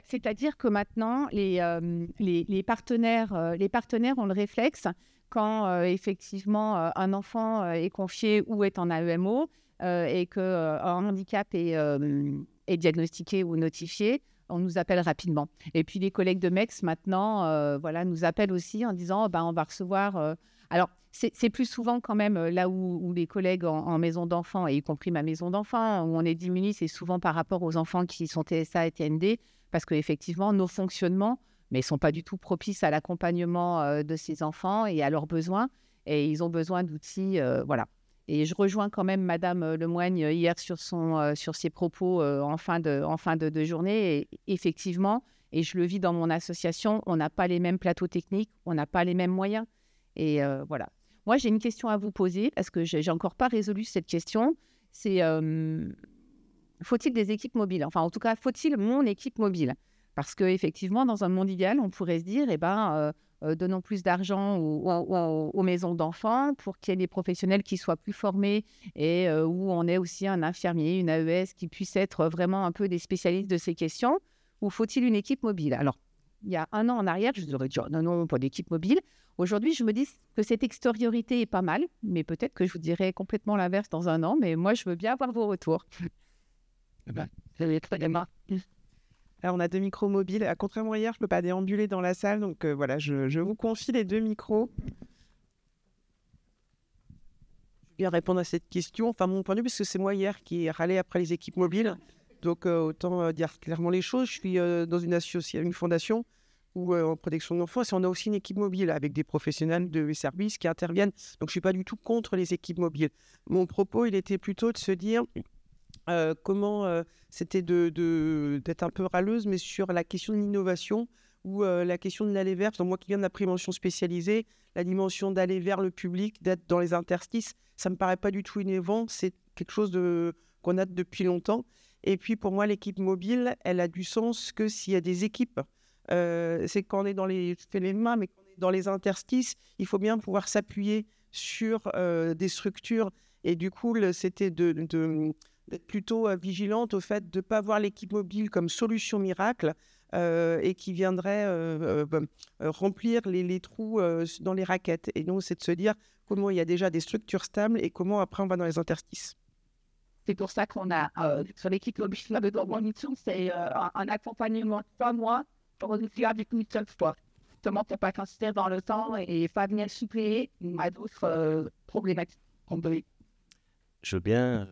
c'est-à-dire que maintenant, les partenaires ont le réflexe quand effectivement un enfant est confié ou est en AEMO et qu'un handicap est diagnostiqué ou notifié, on nous appelle rapidement. Et puis les collègues de MEX maintenant nous appellent aussi en disant on va recevoir... Alors, c'est plus souvent quand même là où les collègues en maison d'enfants, et y compris ma maison d'enfants, où on est démunis, c'est souvent par rapport aux enfants qui sont TSA et TND, parce qu'effectivement, nos fonctionnements ne sont pas du tout propices à l'accompagnement de ces enfants et à leurs besoins. Et ils ont besoin d'outils, voilà. Et je rejoins quand même Madame Lemoigne hier sur ses propos en fin de journée. Et effectivement, et je le vis dans mon association, on n'a pas les mêmes plateaux techniques, on n'a pas les mêmes moyens. Et voilà. Moi, j'ai une question à vous poser parce que j'ai encore pas résolu cette question. C'est faut-il des équipes mobiles? Enfin, en tout cas, faut-il mon équipe mobile? Parce qu'effectivement, dans un monde idéal, on pourrait se dire, donnons plus d'argent aux maisons d'enfants pour qu'il y ait des professionnels qui soient plus formés et où on ait aussi un infirmier, une AES qui puisse être vraiment un peu des spécialistes de ces questions. Ou faut-il une équipe mobile? Alors, il y a 1 an en arrière, je vous aurais dit non, pas d'équipe mobile. Aujourd'hui, je me dis que cette extériorité est pas mal, mais peut-être que je vous dirai complètement l'inverse dans 1 an. Mais moi, je veux bien avoir vos retours. Alors, on a 2 micros mobiles. Contrairement à hier, je ne peux pas déambuler dans la salle. Donc, je vous confie les 2 micros. Je vais bien répondre à cette question. Enfin, mon point de vue, parce que c'est moi hier qui ai râlé après les équipes mobiles. Donc, autant dire clairement les choses. Je suis dans une fondation ou en protection de l'enfance. Et on a aussi une équipe mobile avec des professionnels de services qui interviennent. Donc, je ne suis pas du tout contre les équipes mobiles. Mon propos, il était plutôt de se dire... comment c'était d'être un peu râleuse, mais sur la question de l'innovation ou la question de l'aller vers. Moi qui viens de la prévention spécialisée, la dimension d'aller vers le public, d'être dans les interstices, ça ne me paraît pas du tout innovant. C'est quelque chose qu'on a depuis longtemps. Et puis pour moi, l'équipe mobile, elle a du sens que s'il y a des équipes. C'est quand on est dans les mains, mais quand on est dans les interstices, il faut bien pouvoir s'appuyer sur des structures. Et du coup, c'était d'être plutôt vigilante au fait de ne pas voir l'équipe mobile comme solution miracle et qui viendrait remplir les trous dans les raquettes. Et donc, c'est de se dire comment il y a déjà des structures stables et comment après on va dans les interstices. C'est pour ça qu'on a, sur l'équipe mobile de mission, c'est un accompagnement de 3 mois pour réussir avec une seule fois. justement pour pas considérer dans le temps et pas venir suppléer à d'autres problématiques qu'on peut. Je veux bien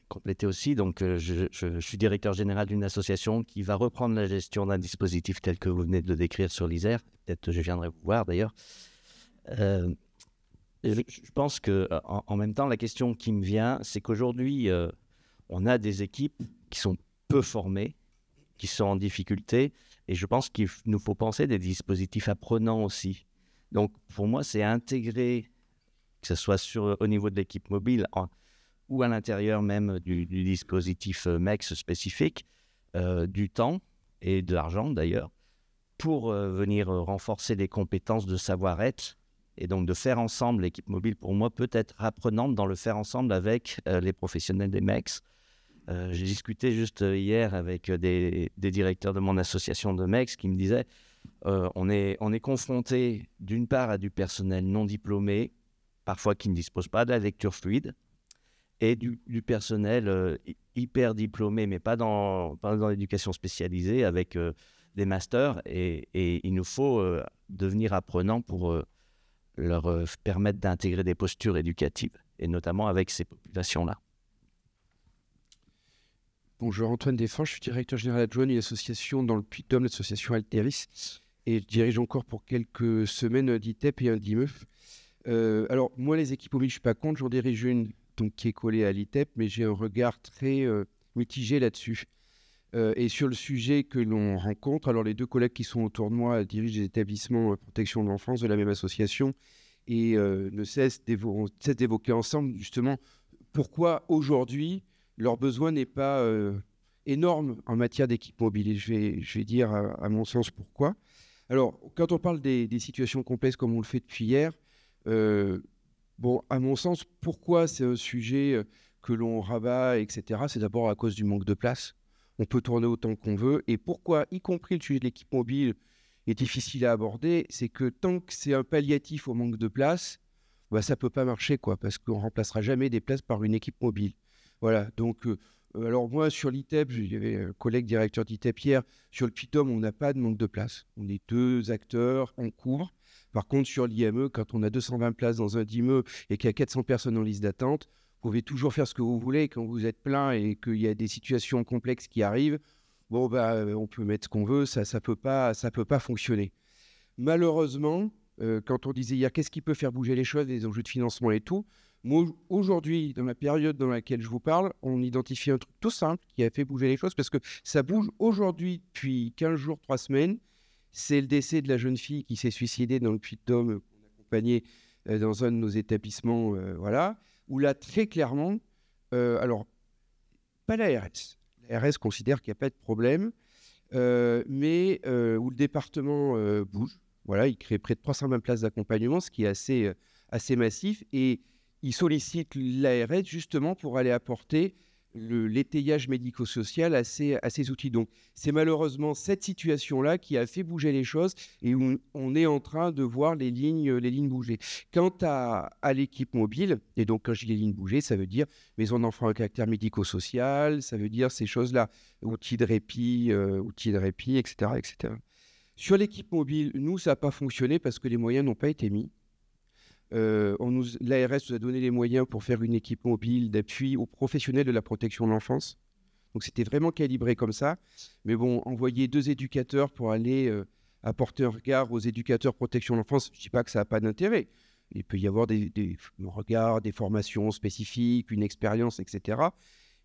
compléter aussi. Donc, je suis directeur général d'une association qui va reprendre la gestion d'un dispositif tel que vous venez de le décrire sur l'Isère. Peut-être je viendrai vous voir d'ailleurs. Je pense qu'en même temps, la question qui me vient, c'est qu'aujourd'hui, on a des équipes qui sont peu formées, qui sont en difficulté, et je pense qu'il nous faut penser des dispositifs apprenants aussi. Donc, pour moi, c'est intégrer, que ce soit au niveau de l'équipe mobile ou à l'intérieur même du dispositif MEX spécifique, du temps et de l'argent d'ailleurs, pour venir renforcer les compétences de savoir-être. Et donc, de faire ensemble, l'équipe mobile, pour moi, peut être apprenante dans le faire ensemble avec les professionnels des MEX. J'ai discuté juste hier avec des directeurs de mon association de MEX qui me disaient on est confronté d'une part à du personnel non diplômé, parfois qui ne dispose pas de la lecture fluide, et du personnel hyper diplômé, mais pas dans l'éducation spécialisée, avec des masters. Et il nous faut devenir apprenants pour leur permettre d'intégrer des postures éducatives, et notamment avec ces populations-là. Bonjour, Antoine Desfants, je suis directeur général adjoint d'une association dans le Puy-de-Dôme, l'association Alteris, et je dirige encore pour quelques semaines d'ITEP et un d'IMEF. Alors, moi, les équipes mobiles, je ne suis pas contre, j'en dirige une donc, qui est collée à l'ITEP, mais j'ai un regard très mitigé là-dessus. Et sur le sujet que l'on rencontre, alors les deux collègues qui sont autour de moi dirigent des établissements protection de l'enfance de la même association et ne cessent d'évoquer ensemble justement pourquoi aujourd'hui leur besoin n'est pas énorme en matière d'équipe mobile. Et je vais dire à mon sens pourquoi. Alors, quand on parle des situations complexes comme on le fait depuis hier, à mon sens, pourquoi c'est un sujet que l'on rabat, etc. C'est d'abord à cause du manque de place. On peut tourner autant qu'on veut. Et pourquoi, y compris le sujet de l'équipe mobile, est difficile à aborder, c'est que tant que c'est un palliatif au manque de place, ça ne peut pas marcher, parce qu'on ne remplacera jamais des places par une équipe mobile. Voilà, donc, alors moi, sur l'ITEP, il y avait un collègue directeur d'ITEP hier, sur le Puy-de-Dôme, on n'a pas de manque de place. On est 2 acteurs en cours. Par contre, sur l'IME, quand on a 220 places dans un DIME et qu'il y a 400 personnes en liste d'attente, vous pouvez toujours faire ce que vous voulez. Quand vous êtes plein et qu'il y a des situations complexes qui arrivent, on peut mettre ce qu'on veut, ça peut pas fonctionner. Malheureusement, quand on disait hier qu'est-ce qui peut faire bouger les choses, les enjeux de financement et tout, moi, aujourd'hui, dans la période dans laquelle je vous parle, on identifie un truc tout simple qui a fait bouger les choses parce que ça bouge aujourd'hui depuis 15 jours, 3 semaines. C'est le décès de la jeune fille qui s'est suicidée dans le Puy-de-Dôme, qu'on accompagnait dans un de nos établissements, où là, très clairement, alors, pas l'ARS. L'ARS considère qu'il n'y a pas de problème, mais où le département bouge. Voilà, il crée près de 320 places d'accompagnement, ce qui est assez massif, et il sollicite l'ARS justement pour aller apporter l'étayage médico-social à ces outils. Donc, c'est malheureusement cette situation-là qui a fait bouger les choses et où on est en train de voir les lignes bouger. Quant à l'équipe mobile, et donc quand je dis les lignes bouger, ça veut dire maison d'enfants à caractère médico-social, ça veut dire ces choses-là, outils de répit, etc., etc. Sur l'équipe mobile, nous, ça n'a pas fonctionné parce que les moyens n'ont pas été mis. L'ARS nous a donné les moyens pour faire une équipe mobile d'appui aux professionnels de la protection de l'enfance. Donc, c'était vraiment calibré comme ça. Mais bon, envoyer 2 éducateurs pour aller apporter un regard aux éducateurs protection de l'enfance, je ne dis pas que ça n'a pas d'intérêt. Il peut y avoir des regards, des formations spécifiques, une expérience, etc.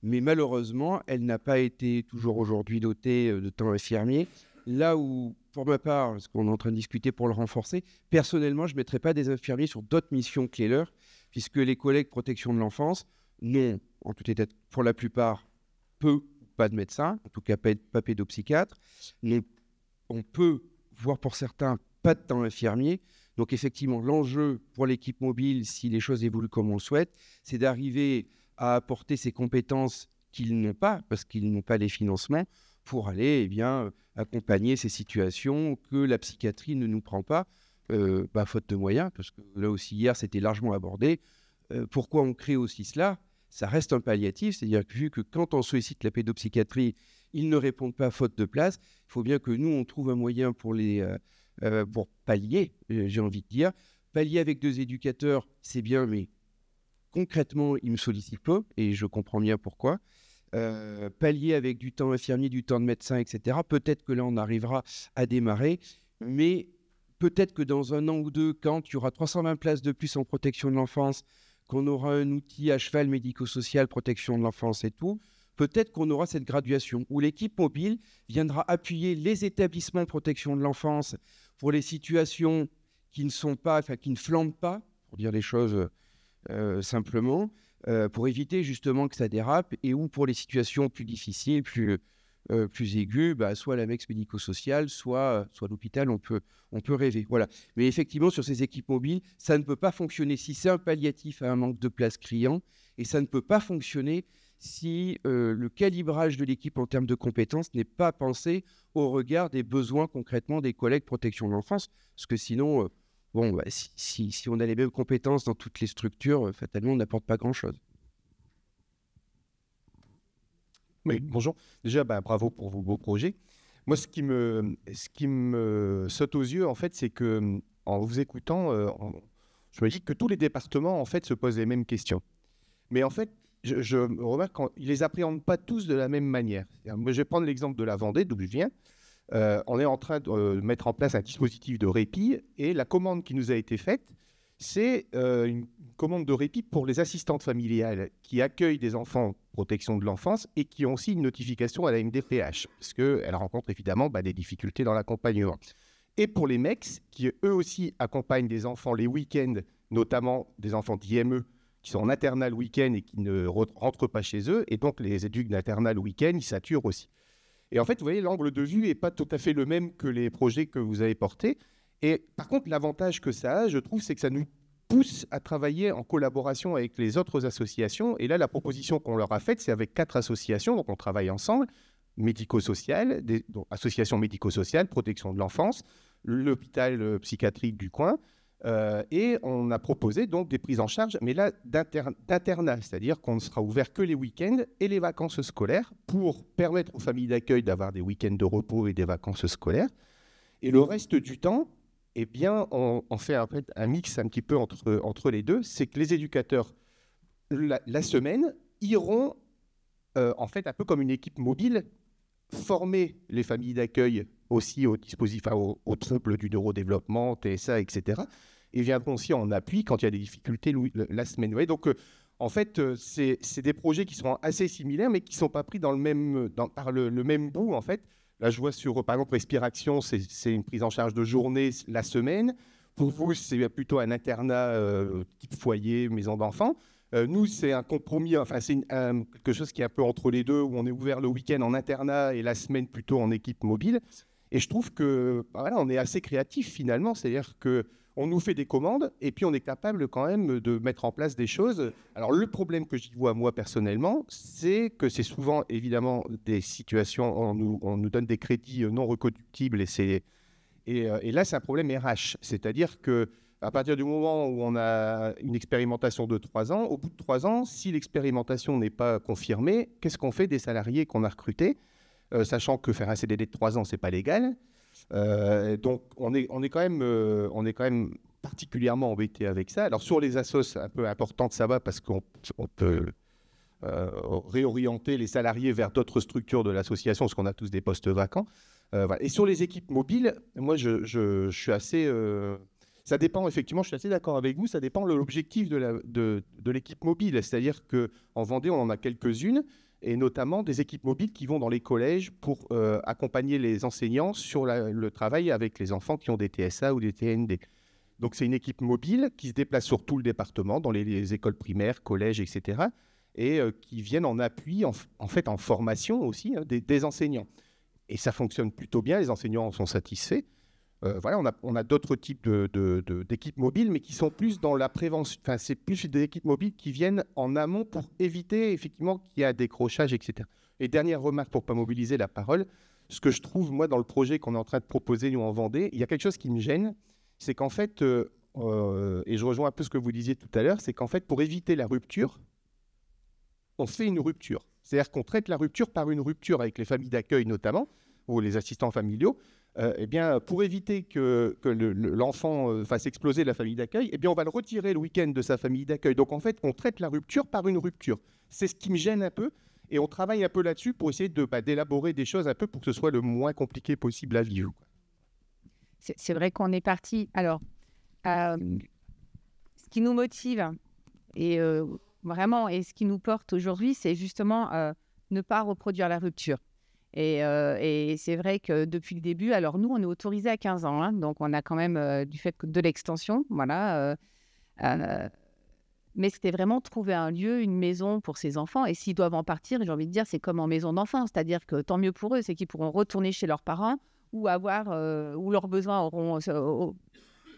Mais malheureusement, elle n'a pas été toujours aujourd'hui dotée de temps infirmier. Là où, pour ma part, parce qu'on est en train de discuter pour le renforcer, personnellement, je ne mettrais pas des infirmiers sur d'autres missions que les leurs, puisque les collègues protection de l'enfance n'ont, en tout état, pour la plupart, peu ou pas de médecins, en tout cas pas pédopsychiatres. On peut, voire pour certains, pas de temps infirmier. Donc effectivement, l'enjeu pour l'équipe mobile, si les choses évoluent comme on le souhaite, c'est d'arriver à apporter ces compétences qu'ils n'ont pas, parce qu'ils n'ont pas les financements, pour aller accompagner ces situations que la psychiatrie ne nous prend pas, faute de moyens, parce que là aussi hier c'était largement abordé. Pourquoi on crée aussi cela ? Ça reste un palliatif, c'est-à-dire que vu que quand on sollicite la pédopsychiatrie, ils ne répondent pas faute de place, il faut bien que nous on trouve un moyen pour les pour pallier, j'ai envie de dire. Pallier avec 2 éducateurs, c'est bien, mais concrètement, ils me sollicitent peu et je comprends bien pourquoi. Pallier avec du temps infirmier, du temps de médecin, etc. Peut-être que là, on arrivera à démarrer, mais peut-être que dans 1 an ou 2, quand il y aura 320 places de plus en protection de l'enfance, qu'on aura un outil à cheval médico-social, protection de l'enfance et tout, peut-être qu'on aura cette graduation où l'équipe mobile viendra appuyer les établissements de protection de l'enfance pour les situations qui ne sont pas, enfin qui ne flambent pas, pour dire les choses simplement, pour éviter justement que ça dérape, et où pour les situations plus difficiles, plus aiguës, soit l'AMEX médico-social, soit l'hôpital, on peut rêver. Voilà. Mais effectivement, sur ces équipes mobiles, ça ne peut pas fonctionner si c'est un palliatif à un manque de place criant, et ça ne peut pas fonctionner si le calibrage de l'équipe en termes de compétences n'est pas pensé au regard des besoins concrètement des collègues protection de l'enfance, parce que sinon, si on a les mêmes compétences dans toutes les structures, fatalement, on n'apporte pas grand-chose. Oui, bonjour. Déjà, bravo pour vos beaux projets. Moi, ce qui me saute aux yeux, en fait, c'est que en vous écoutant, je me dis que tous les départements, en fait, se posent les mêmes questions. Mais en fait, je remarque qu'ils ne les appréhendent pas tous de la même manière. Moi, je vais prendre l'exemple de la Vendée, d'où je viens. On est en train de mettre en place un dispositif de répit et la commande qui nous a été faite, c'est une commande de répit pour les assistantes familiales qui accueillent des enfants protection de l'enfance et qui ont aussi une notification à la MDPH parce qu'elles rencontrent évidemment des difficultés dans l'accompagnement. Et pour les MEX qui eux aussi accompagnent des enfants les week-ends, notamment des enfants d'IME qui sont en internat le week-end et qui ne rentrent pas chez eux, et donc les éducs d'internat le week-end, ils saturent aussi. Et en fait, vous voyez, l'angle de vue n'est pas tout à fait le même que les projets que vous avez portés. Et par contre, l'avantage que ça a, je trouve, c'est que ça nous pousse à travailler en collaboration avec les autres associations. Et là, la proposition qu'on leur a faite, c'est avec 4 associations, donc on travaille ensemble, médico-sociales, associations médico-sociales, protection de l'enfance, l'hôpital psychiatrique du coin, et on a proposé donc des prises en charge, mais là d'internat, c'est-à-dire qu'on ne sera ouvert que les week-ends et les vacances scolaires pour permettre aux familles d'accueil d'avoir des week-ends de repos et des vacances scolaires. Et le reste du temps, eh bien, on fait un mix un petit peu entre les deux. C'est que les éducateurs, la semaine, iront en fait un peu comme une équipe mobile, former les familles d'accueil aussi au dispositif, au trouble du neurodéveloppement, TSA, etc. Et viendront aussi en appui quand il y a des difficultés la semaine. Ouais, donc, en fait, c'est des projets qui sont assez similaires, mais qui ne sont pas pris par le même bout, en fait. Là, je vois sur, par exemple, Respiration, c'est une prise en charge de journée la semaine. Pour vous, c'est plutôt un internat type foyer, maison d'enfants. Nous, c'est un compromis, enfin, c'est quelque chose qui est un peu entre les deux, où on est ouvert le week-end en internat et la semaine plutôt en équipe mobile. Et je trouve que voilà, on est assez créatif finalement, c'est-à-dire qu'on nous fait des commandes et puis on est capable quand même de mettre en place des choses. Alors le problème que j'y vois moi personnellement, c'est que c'est souvent évidemment des situations, on nous donne des crédits non reconductibles et là c'est un problème RH, c'est-à-dire que à partir du moment où on a une expérimentation de 3 ans, au bout de 3 ans, si l'expérimentation n'est pas confirmée, qu'est-ce qu'on fait des salariés qu'on a recrutés, sachant que faire un CDD de 3 ans, ce n'est pas légal. Donc, on est quand même particulièrement embêté avec ça. Alors, sur les assos un peu importantes, ça va parce qu'on peut réorienter les salariés vers d'autres structures de l'association parce qu'on a tous des postes vacants. Voilà. Et sur les équipes mobiles, moi, je suis assez... ça dépend, effectivement, je suis assez d'accord avec vous, ça dépend de l'objectif de l'équipe mobile. C'est-à-dire qu'en Vendée, on en a quelques-unes, et notamment des équipes mobiles qui vont dans les collèges pour accompagner les enseignants sur le travail avec les enfants qui ont des TSA ou des TND. Donc, c'est une équipe mobile qui se déplace sur tout le département, dans les écoles primaires, collèges, etc., et qui viennent en appui, en fait, en formation aussi, des enseignants. Et ça fonctionne plutôt bien, les enseignants en sont satisfaits. Voilà, on a d'autres types d'équipes mobiles, mais qui sont plus dans la prévention. Enfin, c'est plus des équipes mobiles qui viennent en amont pour éviter effectivement qu'il y ait un décrochage, etc. Et dernière remarque pour ne pas mobiliser la parole, ce que je trouve, moi, dans le projet qu'on est en train de proposer, nous, en Vendée, il y a quelque chose qui me gêne, c'est qu'en fait, et je rejoins un peu ce que vous disiez tout à l'heure, c'est qu'en fait, pour éviter la rupture, on fait une rupture. C'est-à-dire qu'on traite la rupture par une rupture avec les familles d'accueil notamment, ou les assistants familiaux, eh bien, pour éviter que l'enfant fasse exploser la famille d'accueil, eh bien, on va le retirer le week-end de sa famille d'accueil. Donc, en fait, on traite la rupture par une rupture. C'est ce qui me gêne un peu. Et on travaille un peu là-dessus pour essayer d'élaborer des choses un peu pour que ce soit le moins compliqué possible à vivre. C'est vrai qu'on est parti. Alors, ce qui nous motive et vraiment, et ce qui nous porte aujourd'hui, c'est justement ne pas reproduire la rupture. Et c'est vrai que depuis le début, alors nous, on est autorisé à 15 ans, hein, donc on a quand même du fait de l'extension, voilà. Mais c'était vraiment trouver un lieu, une maison pour ces enfants. Et s'ils doivent en partir, j'ai envie de dire, c'est comme en maison d'enfants. C'est-à-dire que tant mieux pour eux, c'est qu'ils pourront retourner chez leurs parents ou où leurs besoins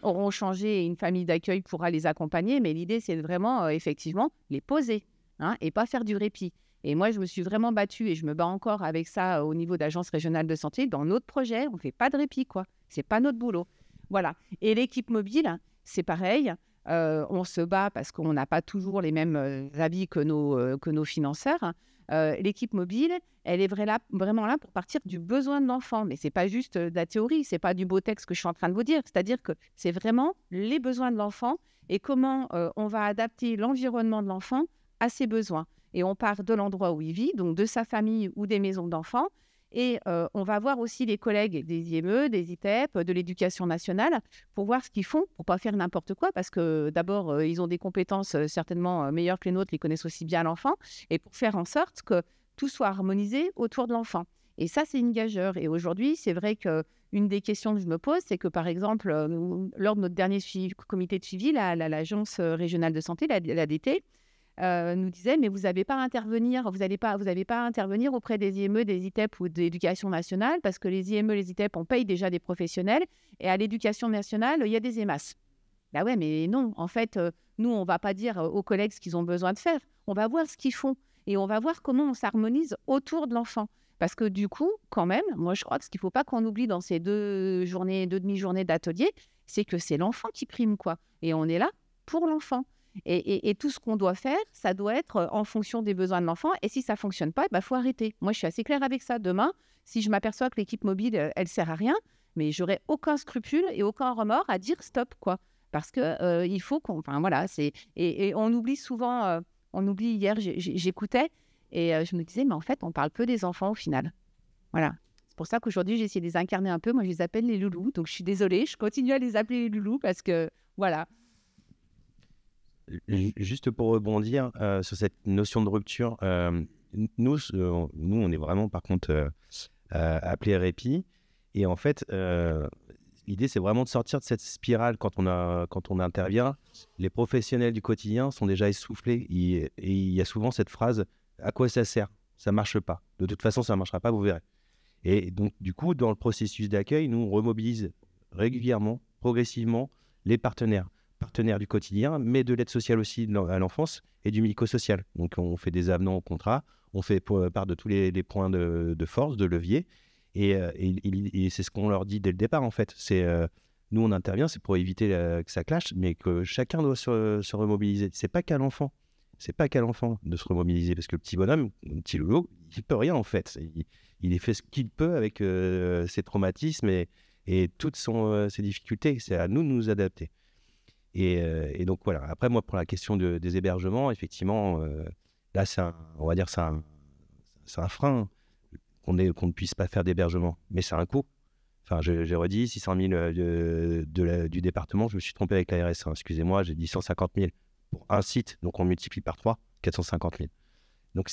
auront changé et une famille d'accueil pourra les accompagner. Mais l'idée, c'est vraiment, effectivement, les poser, hein, et pas faire du répit. Et moi, je me suis vraiment battue et je me bats encore avec ça au niveau d'agence régionale de santé. Dans notre projet, on ne fait pas de répit, quoi. C'est pas notre boulot. Voilà. Et l'équipe mobile, c'est pareil. On se bat parce qu'on n'a pas toujours les mêmes avis que nos financeurs. L'équipe mobile, elle est vraiment là pour partir du besoin de l'enfant. Mais ce n'est pas juste de la théorie, ce n'est pas du beau texte que je suis en train de vous dire. C'est-à-dire que c'est vraiment les besoins de l'enfant et comment on va adapter l'environnement de l'enfant à ses besoins. Et on part de l'endroit où il vit, donc de sa famille ou des maisons d'enfants. Et on va voir aussi les collègues des IME, des ITEP, de l'Éducation nationale, pour voir ce qu'ils font, pour ne pas faire n'importe quoi, parce que d'abord, ils ont des compétences certainement meilleures que les nôtres, ils connaissent aussi bien l'enfant, et pour faire en sorte que tout soit harmonisé autour de l'enfant. Et ça, c'est une gageure. Et aujourd'hui, c'est vrai qu'une des questions que je me pose, c'est que, par exemple, lors de notre dernier comité de suivi, l'Agence régionale de santé, l'ADT, nous disait, mais vous n'allez pas intervenir auprès des IME, des ITEP ou de l'Éducation nationale, parce que les IME, les ITEP, on paye déjà des professionnels, et à l'Éducation nationale, il y a des EMAS. Bah ouais, mais non, en fait, nous, on ne va pas dire aux collègues ce qu'ils ont besoin de faire. On va voir ce qu'ils font, et on va voir comment on s'harmonise autour de l'enfant. Parce que du coup, quand même, moi, je crois que ce qu'il ne faut pas qu'on oublie dans ces 2 demi-journées d'atelier, c'est que c'est l'enfant qui prime, quoi. Et on est là pour l'enfant. Et tout ce qu'on doit faire, ça doit être en fonction des besoins de l'enfant. Et si ça ne fonctionne pas, il faut arrêter. Moi, je suis assez claire avec ça. Demain, si je m'aperçois que l'équipe mobile, elle ne sert à rien, mais j'aurai aucun scrupule et aucun remords à dire stop, quoi. Parce que il faut qu'on... Enfin, voilà, et on oublie souvent... hier, j'écoutais et je me disais, mais en fait, on parle peu des enfants au final. Voilà. C'est pour ça qu'aujourd'hui, j'ai essayé de les incarner un peu. Moi, je les appelle les loulous. Donc, je suis désolée. Je continue à les appeler les loulous parce que, voilà... Juste pour rebondir sur cette notion de rupture, nous, on est vraiment par contre appelé répit. Et en fait, l'idée, c'est vraiment de sortir de cette spirale quand on intervient. Les professionnels du quotidien sont déjà essoufflés. Et il y a souvent cette phrase « à quoi ça sert ? Ça ne marche pas. De toute façon, ça ne marchera pas, vous verrez. » Et donc, du coup, dans le processus d'accueil, nous, on remobilise régulièrement, progressivement, les partenaires du quotidien, mais de l'aide sociale aussi à l'enfance et du médico-social. Donc, on fait des avenants au contrat, on fait part de tous les points de force, de levier, et c'est ce qu'on leur dit dès le départ, en fait. Nous, on intervient, c'est pour éviter que ça clash, mais que chacun doit se remobiliser. C'est pas qu'à l'enfant de se remobiliser, parce que le petit bonhomme, le petit loulou, il peut rien, en fait. Il fait ce qu'il peut avec ses traumatismes et toutes ses difficultés. C'est à nous de nous adapter. Et donc voilà. Après, moi, pour la question des hébergements, effectivement, là, on va dire c'est un frein qu'on ne puisse pas faire d'hébergement. Mais c'est un coût. Enfin, j'ai redit 600 000 du département. Je me suis trompé avec l'ARS. Hein, excusez-moi, j'ai dit 150 000 pour un site. Donc, on multiplie par 3, 450 000. Donc,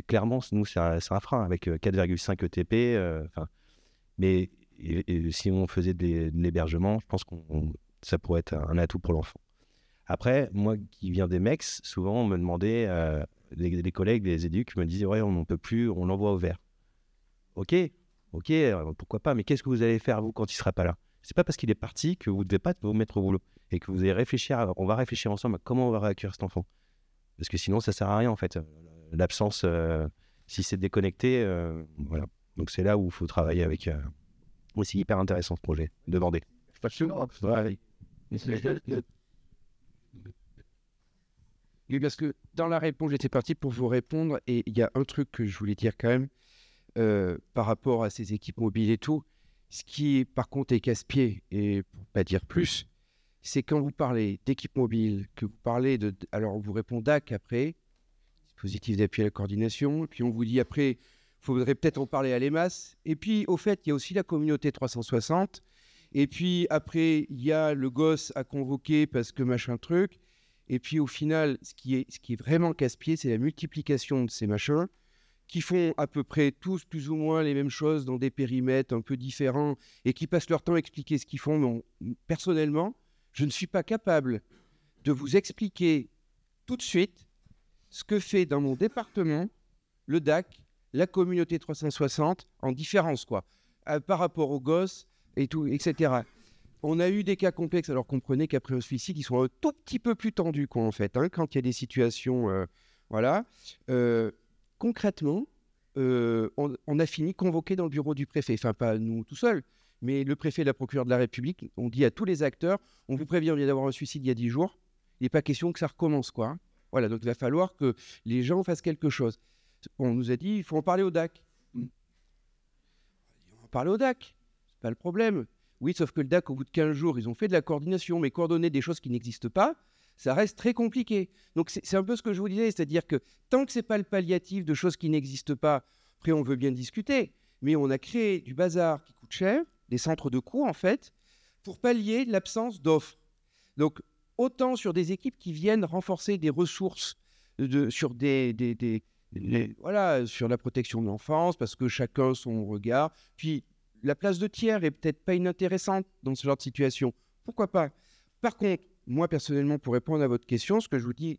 clairement, nous, c'est un frein avec 4,5 ETP. Mais si on faisait de l'hébergement, je pense ça pourrait être un atout pour l'enfant. Après, moi qui viens des MEX, souvent on me demandait, les collègues, les éducs me disaient « ouais, on n'en peut plus, on l'envoie au vert ». Ok, pourquoi pas, mais qu'est-ce que vous allez faire, vous, quand il ne sera pas là ? C'est pas parce qu'il est parti que vous ne devez pas vous mettre au boulot et que vous allez réfléchir, on va réfléchir ensemble à comment on va réaccueillir cet enfant. Parce que sinon, ça ne sert à rien, en fait. L'absence, si c'est déconnecté, voilà. Donc c'est là où il faut travailler avec... c'est hyper intéressant ce projet, demander. Oui, parce que dans la réponse, j'étais parti pour vous répondre et il y a un truc que je voulais dire quand même par rapport à ces équipes mobiles et tout, Ce qui, par contre, est casse-pied, et pour ne pas dire plus, c'est quand vous parlez d'équipe mobile, que vous parlez de... Alors, on vous répond DAC après, dispositif d'appui à la coordination, puis on vous dit après, il faudrait peut-être en parler à l'EMAS, et puis, au fait, il y a aussi la communauté 360, et puis après, il y a le gosse à convoquer parce que machin truc, et puis au final, ce qui est vraiment casse-pied, c'est la multiplication de ces machins, qui font à peu près tous plus ou moins les mêmes choses dans des périmètres un peu différents et qui passent leur temps à expliquer ce qu'ils font. Mais personnellement, je ne suis pas capable de vous expliquer tout de suite ce que fait dans mon département le DAC, la communauté 360, en différence, quoi, par rapport aux gosses et tout, etc. On a eu des cas complexes, alors comprenez qu'après un suicide, ils sont un tout petit peu plus tendus, quoi, en fait, hein, quand il y a des situations... voilà. Concrètement, on a fini convoqué dans le bureau du préfet. Enfin, pas nous tout seuls, mais le préfet et la procureure de la République. On dit à tous les acteurs, on vous prévient, on vient d'avoir un suicide il y a 10 jours. Il n'est pas question que ça recommence, quoi. Hein. Voilà, donc il va falloir que les gens fassent quelque chose. On nous a dit, il faut en parler au DAC. On en parler au DAC, c'est pas le problème. Oui, sauf que le DAC, au bout de 15 jours, ils ont fait de la coordination, mais coordonner des choses qui n'existent pas, ça reste très compliqué. Donc, c'est un peu ce que je vous disais, c'est-à-dire que tant que ce n'est pas le palliatif de choses qui n'existent pas, après, on veut bien discuter, mais on a créé du bazar qui coûte cher, des centres de coûts, en fait, pour pallier l'absence d'offres. Donc, autant sur des équipes qui viennent renforcer des ressources sur voilà, sur la protection de l'enfance, parce que chacun son regard. Puis, la place de tiers est peut-être pas inintéressante dans ce genre de situation. Pourquoi pas? Par contre, moi, personnellement, pour répondre à votre question, ce que je vous dis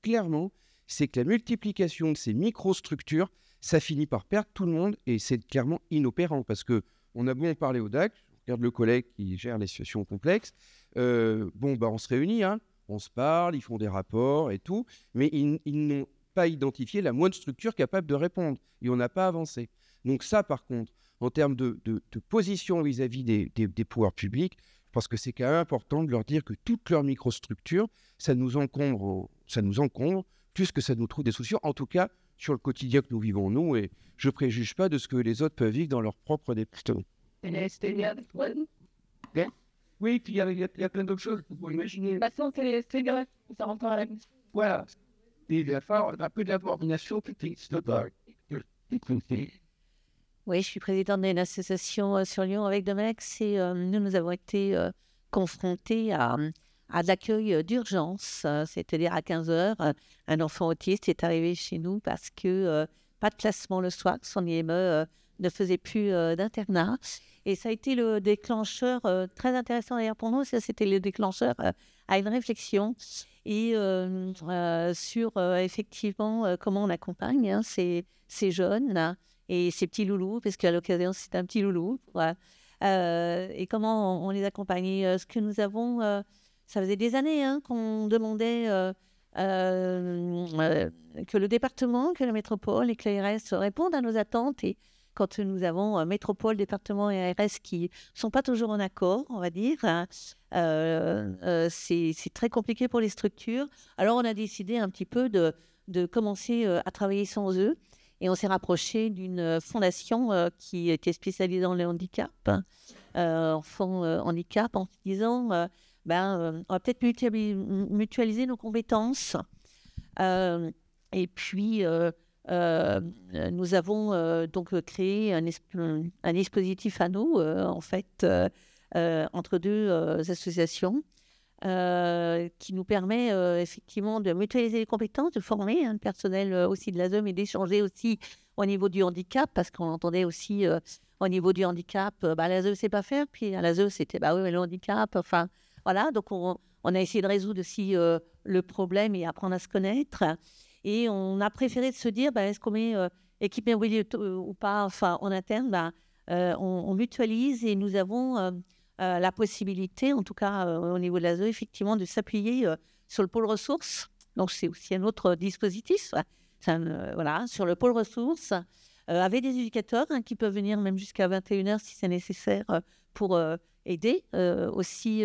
clairement, c'est que la multiplication de ces microstructures, ça finit par perdre tout le monde et c'est clairement inopérant parce qu'on a beau en parler au DAC, je regarde le collègue qui gère les situations complexes, on se réunit, hein, on se parle, ils font des rapports et tout, mais ils n'ont pas identifié la moindre structure capable de répondre et on n'a pas avancé. Donc ça, par contre, en termes de position vis-à-vis des pouvoirs publics, je pense que c'est quand même important de leur dire que toutes leurs microstructures, ça nous encombre plus que ça nous trouve des solutions, en tout cas sur le quotidien que nous vivons, nous, et je ne préjuge pas de ce que les autres peuvent vivre dans leur propre département. Oui, puis il y a plein d'autres choses. Vous pouvez imaginer. La santé, c'est grave. Ça rentre à la mise. Voilà. Et il va falloir un peu de la coordination qui n'existe pas. Oui, je suis présidente d'une association sur Lyon avec Domex et nous avons été confrontés à de l'accueil d'urgence, c'est-à-dire à 15h, un enfant autiste est arrivé chez nous parce que pas de classement le soir, son IME ne faisait plus d'internat. Et ça a été le déclencheur très intéressant d'ailleurs pour nous, c'était le déclencheur à une réflexion et sur effectivement comment on accompagne ces jeunes là, et ces petits loulous, parce qu'à l'occasion c'est un petit loulou, ouais. Et comment on les accompagne. Ce que nous avons, ça faisait des années qu'on demandait que le département, que la métropole et que l'ARS répondent à nos attentes. Et quand nous avons métropole, département et ARS qui ne sont pas toujours en accord, on va dire, c'est très compliqué pour les structures. Alors on a décidé un petit peu de commencer à travailler sans eux. Et on s'est rapproché d'une fondation qui était spécialisée dans le handicap, enfants handicap, en se disant on va peut-être mutualiser nos compétences. Et puis, nous avons donc créé un dispositif à nous, en fait, entre deux associations. Qui nous permet effectivement de mutualiser les compétences, de former le personnel aussi de l'ASE, mais d'échanger aussi au niveau du handicap, parce qu'on entendait aussi au niveau du handicap, l'ASE ne sait pas faire, puis à l'ASE c'était oui, mais le handicap, enfin voilà, donc on a essayé de résoudre aussi le problème et apprendre à se connaître, et on a préféré de se dire, est-ce qu'on met équipe mobile ou pas, enfin en interne, on mutualise et nous avons... la possibilité, en tout cas au niveau de l'ASE, effectivement, de s'appuyer sur le pôle ressources. Donc, c'est aussi un autre dispositif. Voilà, sur le pôle ressources, avec des éducateurs qui peuvent venir même jusqu'à 21h si c'est nécessaire pour aider aussi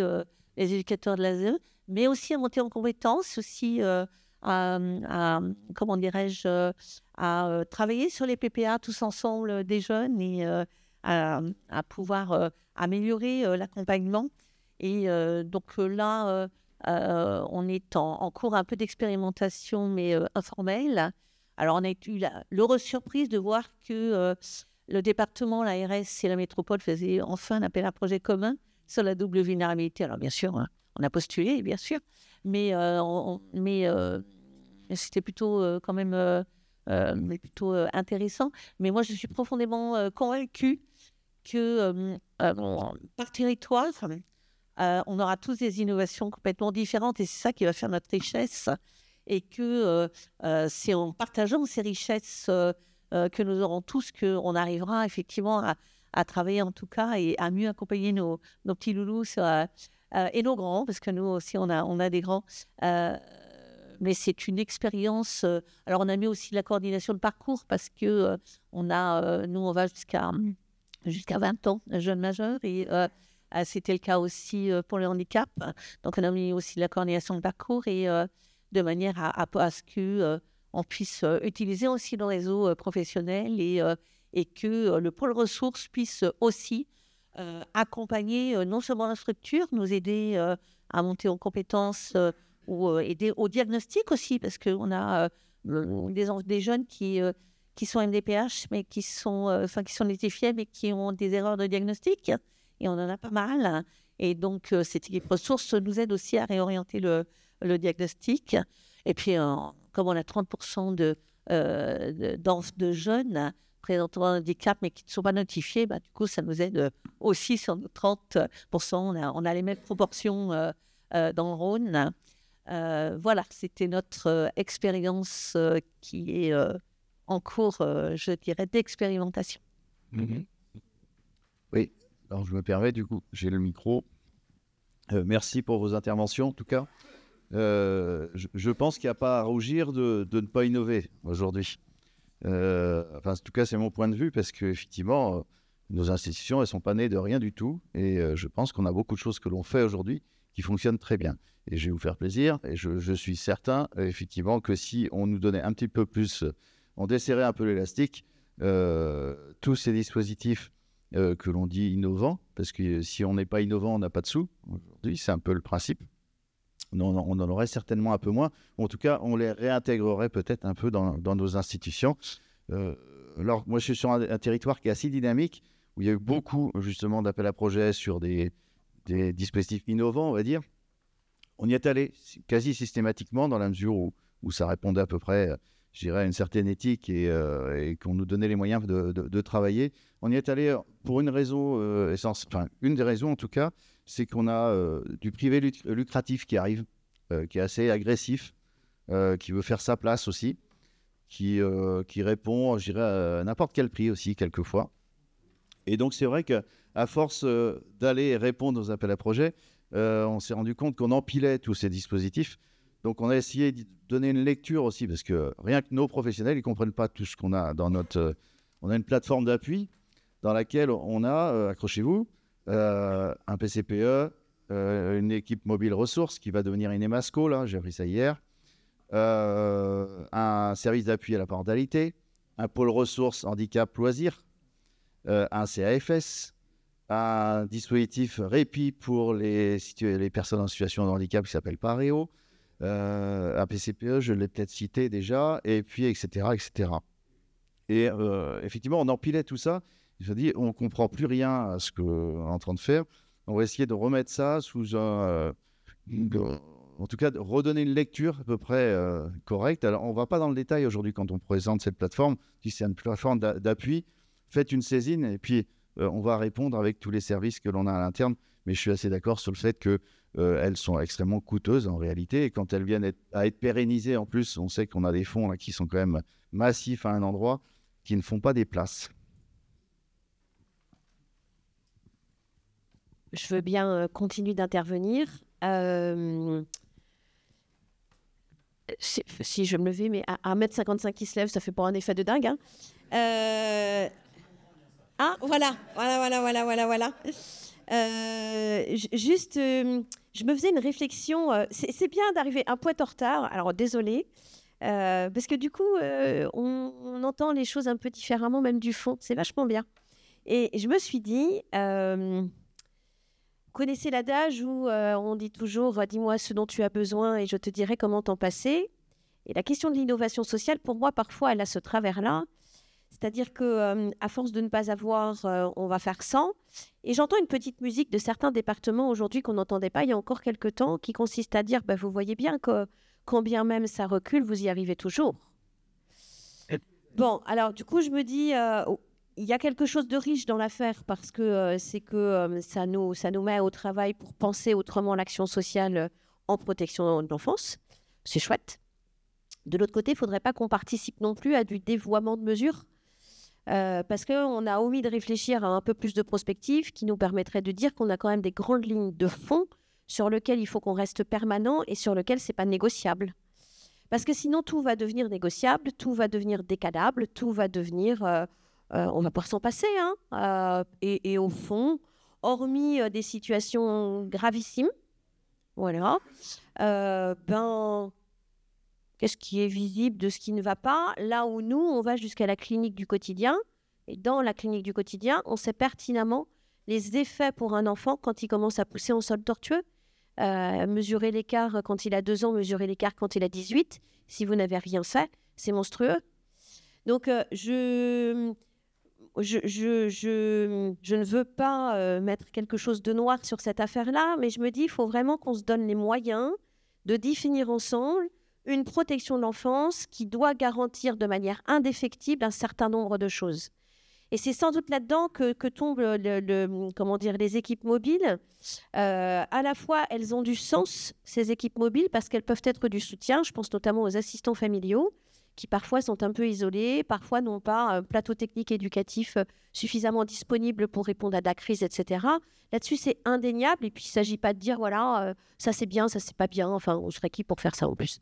les éducateurs de l'ASE, mais aussi à monter en compétences, aussi comment dirais-je, à travailler sur les PPA tous ensemble des jeunes et à pouvoir améliorer l'accompagnement. Et donc là, on est en cours un peu d'expérimentation, mais informelle. Alors, on a eu l'heureuse surprise de voir que le département, l'ARS et la métropole faisaient enfin un appel à projet commun sur la double vulnérabilité. Alors, bien sûr, hein, on a postulé, bien sûr, mais c'était plutôt quand même plutôt intéressant. Mais moi, je suis profondément convaincue que par territoire, on aura tous des innovations complètement différentes et c'est ça qui va faire notre richesse. Et que c'est en partageant ces richesses que nous aurons tous qu'on arrivera effectivement à travailler en tout cas et à mieux accompagner nos petits loulous et nos grands, parce que nous aussi on a des grands. Mais c'est une expérience. Alors on a mis aussi la coordination de parcours parce que nous on va jusqu'à 20 ans, jeunes majeurs, et c'était le cas aussi pour le handicap. Donc on a mis aussi la coordination de parcours et de manière à ce qu'on puisse utiliser aussi nos réseaux professionnels et que le pôle ressources puisse aussi accompagner non seulement la structure, nous aider à monter en compétences ou aider au diagnostic aussi, parce qu'on a des jeunes qui sont MDPH, mais qui sont identifiés, mais qui ont des erreurs de diagnostic, et on en a pas mal. Et donc, cette équipe ressources nous aide aussi à réorienter le diagnostic. Et puis, comme on a 30% de jeunes présentant un handicap mais qui ne sont pas notifiés, du coup, ça nous aide aussi sur nos 30%. On a les mêmes proportions dans le Rhône. Voilà, c'était notre expérience qui est en cours, je dirais, d'expérimentation. Oui, alors je me permets, du coup, j'ai le micro. Merci pour vos interventions, en tout cas. Je pense qu'il n'y a pas à rougir de ne pas innover aujourd'hui. En tout cas, c'est mon point de vue, parce qu'effectivement, nos institutions, elles ne sont pas nées de rien du tout. Et je pense qu'on a beaucoup de choses que l'on fait aujourd'hui qui fonctionnent très bien. Et je vais vous faire plaisir. Et je suis certain, effectivement, que si on nous donnait un petit peu plus, on desserrait un peu l'élastique, tous ces dispositifs que l'on dit innovants, parce que si on n'est pas innovant, on n'a pas de sous. Aujourd'hui, c'est un peu le principe. On en aurait certainement un peu moins. En tout cas, on les réintégrerait peut-être un peu dans nos institutions. Alors, moi, je suis sur un territoire qui est assez dynamique, où il y a eu beaucoup, justement, d'appels à projets sur des dispositifs innovants, on va dire. On y est allé quasi systématiquement, dans la mesure où ça répondait à peu près, je dirais, à une certaine éthique et qu'on nous donnait les moyens de travailler. On y est allé pour une raison une des raisons en tout cas, c'est qu'on a du privé lucratif qui arrive, qui est assez agressif, qui veut faire sa place aussi, qui répond, je dirais, à n'importe quel prix aussi, quelquefois. Et donc, c'est vrai qu'à force d'aller répondre aux appels à projets, on s'est rendu compte qu'on empilait tous ces dispositifs. Donc, on a essayé de donner une lecture aussi, parce que rien que nos professionnels, ils ne comprennent pas tout ce qu'on a dans notre... on a une plateforme d'appui dans laquelle on a, accrochez-vous, un PCPE, une équipe mobile ressources qui va devenir une EMASCO, là, j'ai appris ça hier, un service d'appui à la parentalité, un pôle ressources handicap loisirs, un CAFS, un dispositif répit pour les personnes en situation de handicap qui s'appelle Pareo, un PCPE, je l'ai peut-être cité déjà, et puis etc. etc. Et effectivement, on empilait tout ça. Je dis, on ne comprend plus rien à ce qu'on est en train de faire. On va essayer de remettre ça sous en tout cas, de redonner une lecture à peu près correcte. Alors, on ne va pas dans le détail aujourd'hui quand on présente cette plateforme. Si c'est une plateforme d'appui, faites une saisine et puis on va répondre avec tous les services que l'on a à l'interne. Mais je suis assez d'accord sur le fait qu'elles sont extrêmement coûteuses en réalité. Et quand elles viennent à être pérennisées, en plus, on sait qu'on a des fonds là, qui sont quand même massifs à un endroit, qui ne font pas des places. Je veux bien continuer d'intervenir. Si je me levais, mais à 1m55 qui se lève, ça fait pas un effet de dingue. Hein. Ah, voilà. Juste, je me faisais une réflexion. C'est bien d'arriver un point en retard. Alors, désolée. Parce que du coup, on entend les choses un peu différemment, même du fond. C'est vachement bien. Et je me suis dit, vous connaissez l'adage où on dit toujours « dis-moi ce dont tu as besoin et je te dirai comment t'en passer ». Et la question de l'innovation sociale, pour moi, parfois, elle a ce travers-là. C'est-à-dire qu'à force de ne pas avoir, on va faire sans. Et j'entends une petite musique de certains départements aujourd'hui qu'on n'entendait pas il y a encore quelques temps, qui consiste à dire bah, vous voyez bien que quand bien même ça recule, vous y arrivez toujours. Bon, alors du coup, je me dis, il y a quelque chose de riche dans l'affaire parce que c'est que ça nous met au travail pour penser autrement l'action sociale en protection de l'enfance. C'est chouette. De l'autre côté, il ne faudrait pas qu'on participe non plus à du dévoiement de mesures. Parce qu'on a omis de réfléchir à un peu plus de prospective qui nous permettrait de dire qu'on a quand même des grandes lignes de fond sur lesquelles il faut qu'on reste permanent et sur lesquelles ce n'est pas négociable. Parce que sinon, tout va devenir négociable, tout va devenir décalable, tout va devenir... on va pouvoir s'en passer. Et au fond, hormis des situations gravissimes, voilà, qu'est-ce qui est visible de ce qui ne va pas? Là où nous, on va jusqu'à la clinique du quotidien. Et dans la clinique du quotidien, on sait pertinemment les effets pour un enfant quand il commence à pousser en sol tortueux. Mesurer l'écart quand il a 2 ans, mesurer l'écart quand il a 18. Si vous n'avez rien fait, c'est monstrueux. Donc, je ne veux pas mettre quelque chose de noir sur cette affaire-là, mais je me dis qu'il faut vraiment qu'on se donne les moyens de définir ensemble une protection de l'enfance qui doit garantir de manière indéfectible un certain nombre de choses. Et c'est sans doute là-dedans que tombent les équipes mobiles. À la fois, elles ont du sens, ces équipes mobiles, parce qu'elles peuvent être du soutien. Je pense notamment aux assistants familiaux, qui parfois sont un peu isolés, parfois n'ont pas un plateau technique éducatif suffisamment disponible pour répondre à la crise, etc. Là-dessus, c'est indéniable. Et puis, il ne s'agit pas de dire, voilà, ça c'est bien, ça c'est pas bien. Enfin, on serait qui pour faire ça en plus?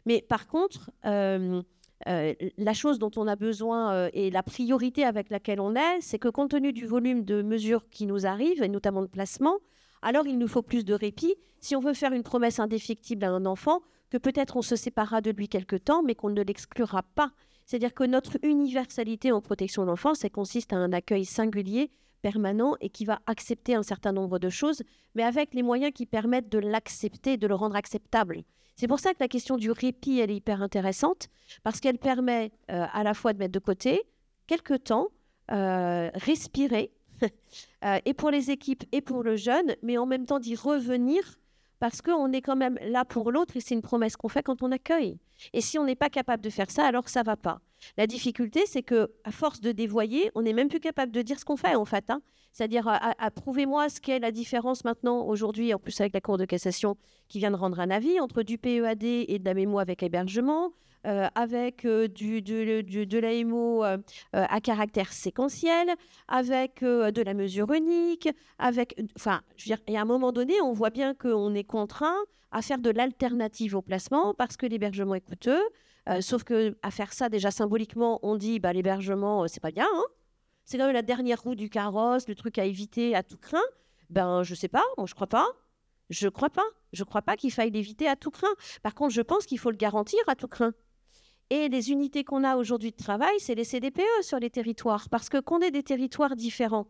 Mais par contre, la chose dont on a besoin et la priorité avec laquelle on est, c'est que compte tenu du volume de mesures qui nous arrivent, et notamment de placement, alors il nous faut plus de répit si on veut faire une promesse indéfectible à un enfant, que peut-être on se séparera de lui quelque temps, mais qu'on ne l'exclura pas. C'est-à-dire que notre universalité en protection de l'enfance, elle consiste à un accueil singulier, permanent, et qui va accepter un certain nombre de choses, mais avec les moyens qui permettent de l'accepter, de le rendre acceptable. C'est pour ça que la question du répit, elle est hyper intéressante, parce qu'elle permet à la fois de mettre de côté quelques temps, respirer, et pour les équipes et pour le jeune, mais en même temps d'y revenir, parce qu'on est quand même là pour l'autre, et c'est une promesse qu'on fait quand on accueille. Et si on n'est pas capable de faire ça, alors ça ne va pas. La difficulté, c'est qu'à force de dévoyer, on n'est même plus capable de dire ce qu'on fait, en fait. C'est-à-dire, prouvez-moi ce qu'est la différence maintenant, aujourd'hui, en plus avec la Cour de cassation qui vient de rendre un avis, entre du PEAD et de la MEMO avec hébergement, avec de l'AMO à caractère séquentiel, avec de la mesure unique, enfin, je veux dire, et à un moment donné, on voit bien qu'on est contraint à faire de l'alternative au placement parce que l'hébergement est coûteux. Sauf qu'à faire ça, déjà symboliquement, on dit l'hébergement, c'est pas bien. C'est quand même la dernière roue du carrosse, le truc à éviter à tout crin. Je sais pas, moi je crois pas. Je crois pas qu'il faille l'éviter à tout crin. Par contre, je pense qu'il faut le garantir à tout crin. Et les unités qu'on a aujourd'hui de travail, c'est les CDPE sur les territoires. Parce que qu'on ait des territoires différents,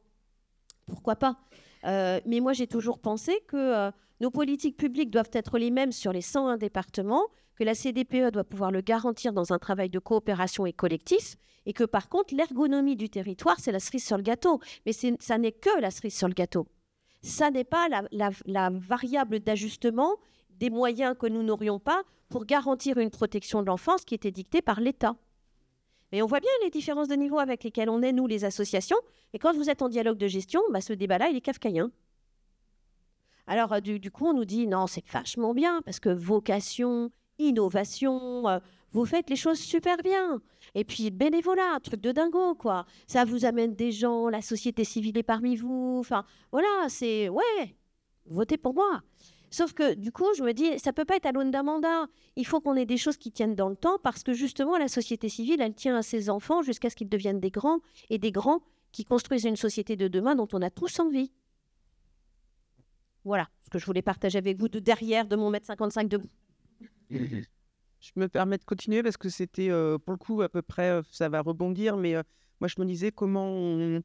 pourquoi pas? Mais moi, j'ai toujours pensé que nos politiques publiques doivent être les mêmes sur les 101 départements, que la CDPE doit pouvoir le garantir dans un travail de coopération et collectif, et que par contre, l'ergonomie du territoire, c'est la cerise sur le gâteau. Mais ça n'est que la cerise sur le gâteau. Ça n'est pas la variable d'ajustement des moyens que nous n'aurions pas pour garantir une protection de l'enfance qui était dictée par l'État. Mais on voit bien les différences de niveau avec lesquelles on est, nous, les associations. Et quand vous êtes en dialogue de gestion, ce débat-là, il est kafkaïen. Alors, du coup, on nous dit, non, c'est vachement bien, parce que vocation, innovation, vous faites les choses super bien. Et puis, bénévolat, un truc de dingo, quoi. Ça vous amène des gens, la société civile est parmi vous. Enfin, voilà, c'est, ouais, votez pour moi. Sauf que, du coup, je me dis, ça ne peut pas être à l'aune d'un mandat. Il faut qu'on ait des choses qui tiennent dans le temps parce que, justement, la société civile, elle tient à ses enfants jusqu'à ce qu'ils deviennent des grands et des grands qui construisent une société de demain dont on a tous envie. Voilà ce que je voulais partager avec vous de derrière de mon 1m55 debout. Je me permets de continuer parce que c'était, pour le coup, à peu près, ça va rebondir, mais moi, je me disais comment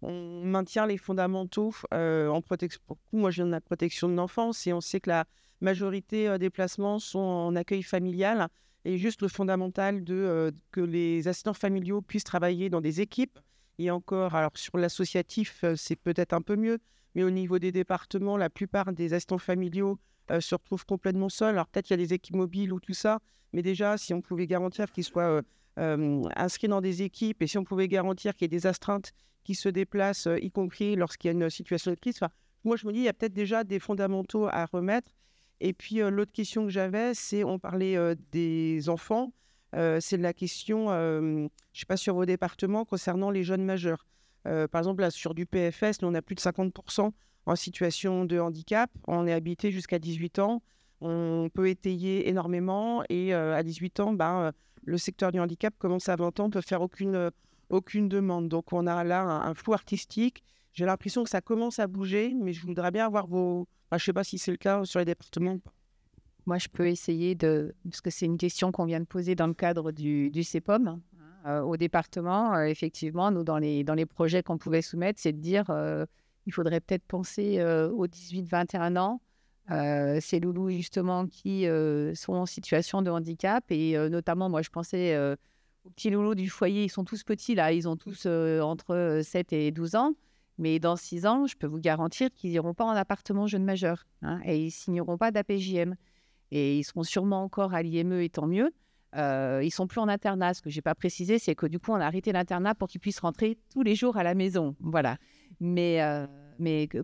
on maintient les fondamentaux en protection. Pour le coup, moi, je viens de la protection de l'enfance et on sait que la majorité des placements sont en accueil familial et juste le fondamental que les assistants familiaux puissent travailler dans des équipes. Et encore, alors sur l'associatif, c'est peut-être un peu mieux, mais au niveau des départements, la plupart des assistants familiaux se retrouvent complètement seuls. Alors peut-être qu'il y a des équipes mobiles ou tout ça, mais déjà, si on pouvait garantir qu'ils soient inscrits dans des équipes et si on pouvait garantir qu'il y ait des astreintes qui se déplacent, y compris lorsqu'il y a une situation de crise, moi je me dis, il y a peut-être déjà des fondamentaux à remettre. Et puis l'autre question que j'avais, c'est, on parlait des enfants, c'est la question, je ne sais pas sur vos départements, concernant les jeunes majeurs. Par exemple, là, sur du PFS, nous, on a plus de 50% en situation de handicap. On est habilité jusqu'à 18 ans. On peut étayer énormément. Et à 18 ans, le secteur du handicap commence à 20 ans, ne peut faire aucune demande. Donc, on a là un flou artistique. J'ai l'impression que ça commence à bouger, mais je voudrais bien avoir vos... je ne sais pas si c'est le cas sur les départements. Moi, je peux essayer parce que c'est une question qu'on vient de poser dans le cadre du CEPOM. Au département, effectivement, nous, dans les projets qu'on pouvait soumettre, c'est de dire il faudrait peut-être penser aux 18-21 ans, ces loulous, justement, qui sont en situation de handicap. Et notamment, moi, je pensais aux petits loulous du foyer. Ils sont tous petits, là. Ils ont tous entre 7 et 12 ans. Mais dans 6 ans, je peux vous garantir qu'ils n'iront pas en appartement jeune majeur. Et ils ne signeront pas d'APJM. Et ils seront sûrement encore à l'IME, et tant mieux. Ils ne sont plus en internat. Ce que je n'ai pas précisé, c'est que du coup, on a arrêté l'internat pour qu'ils puissent rentrer tous les jours à la maison. Voilà. Mais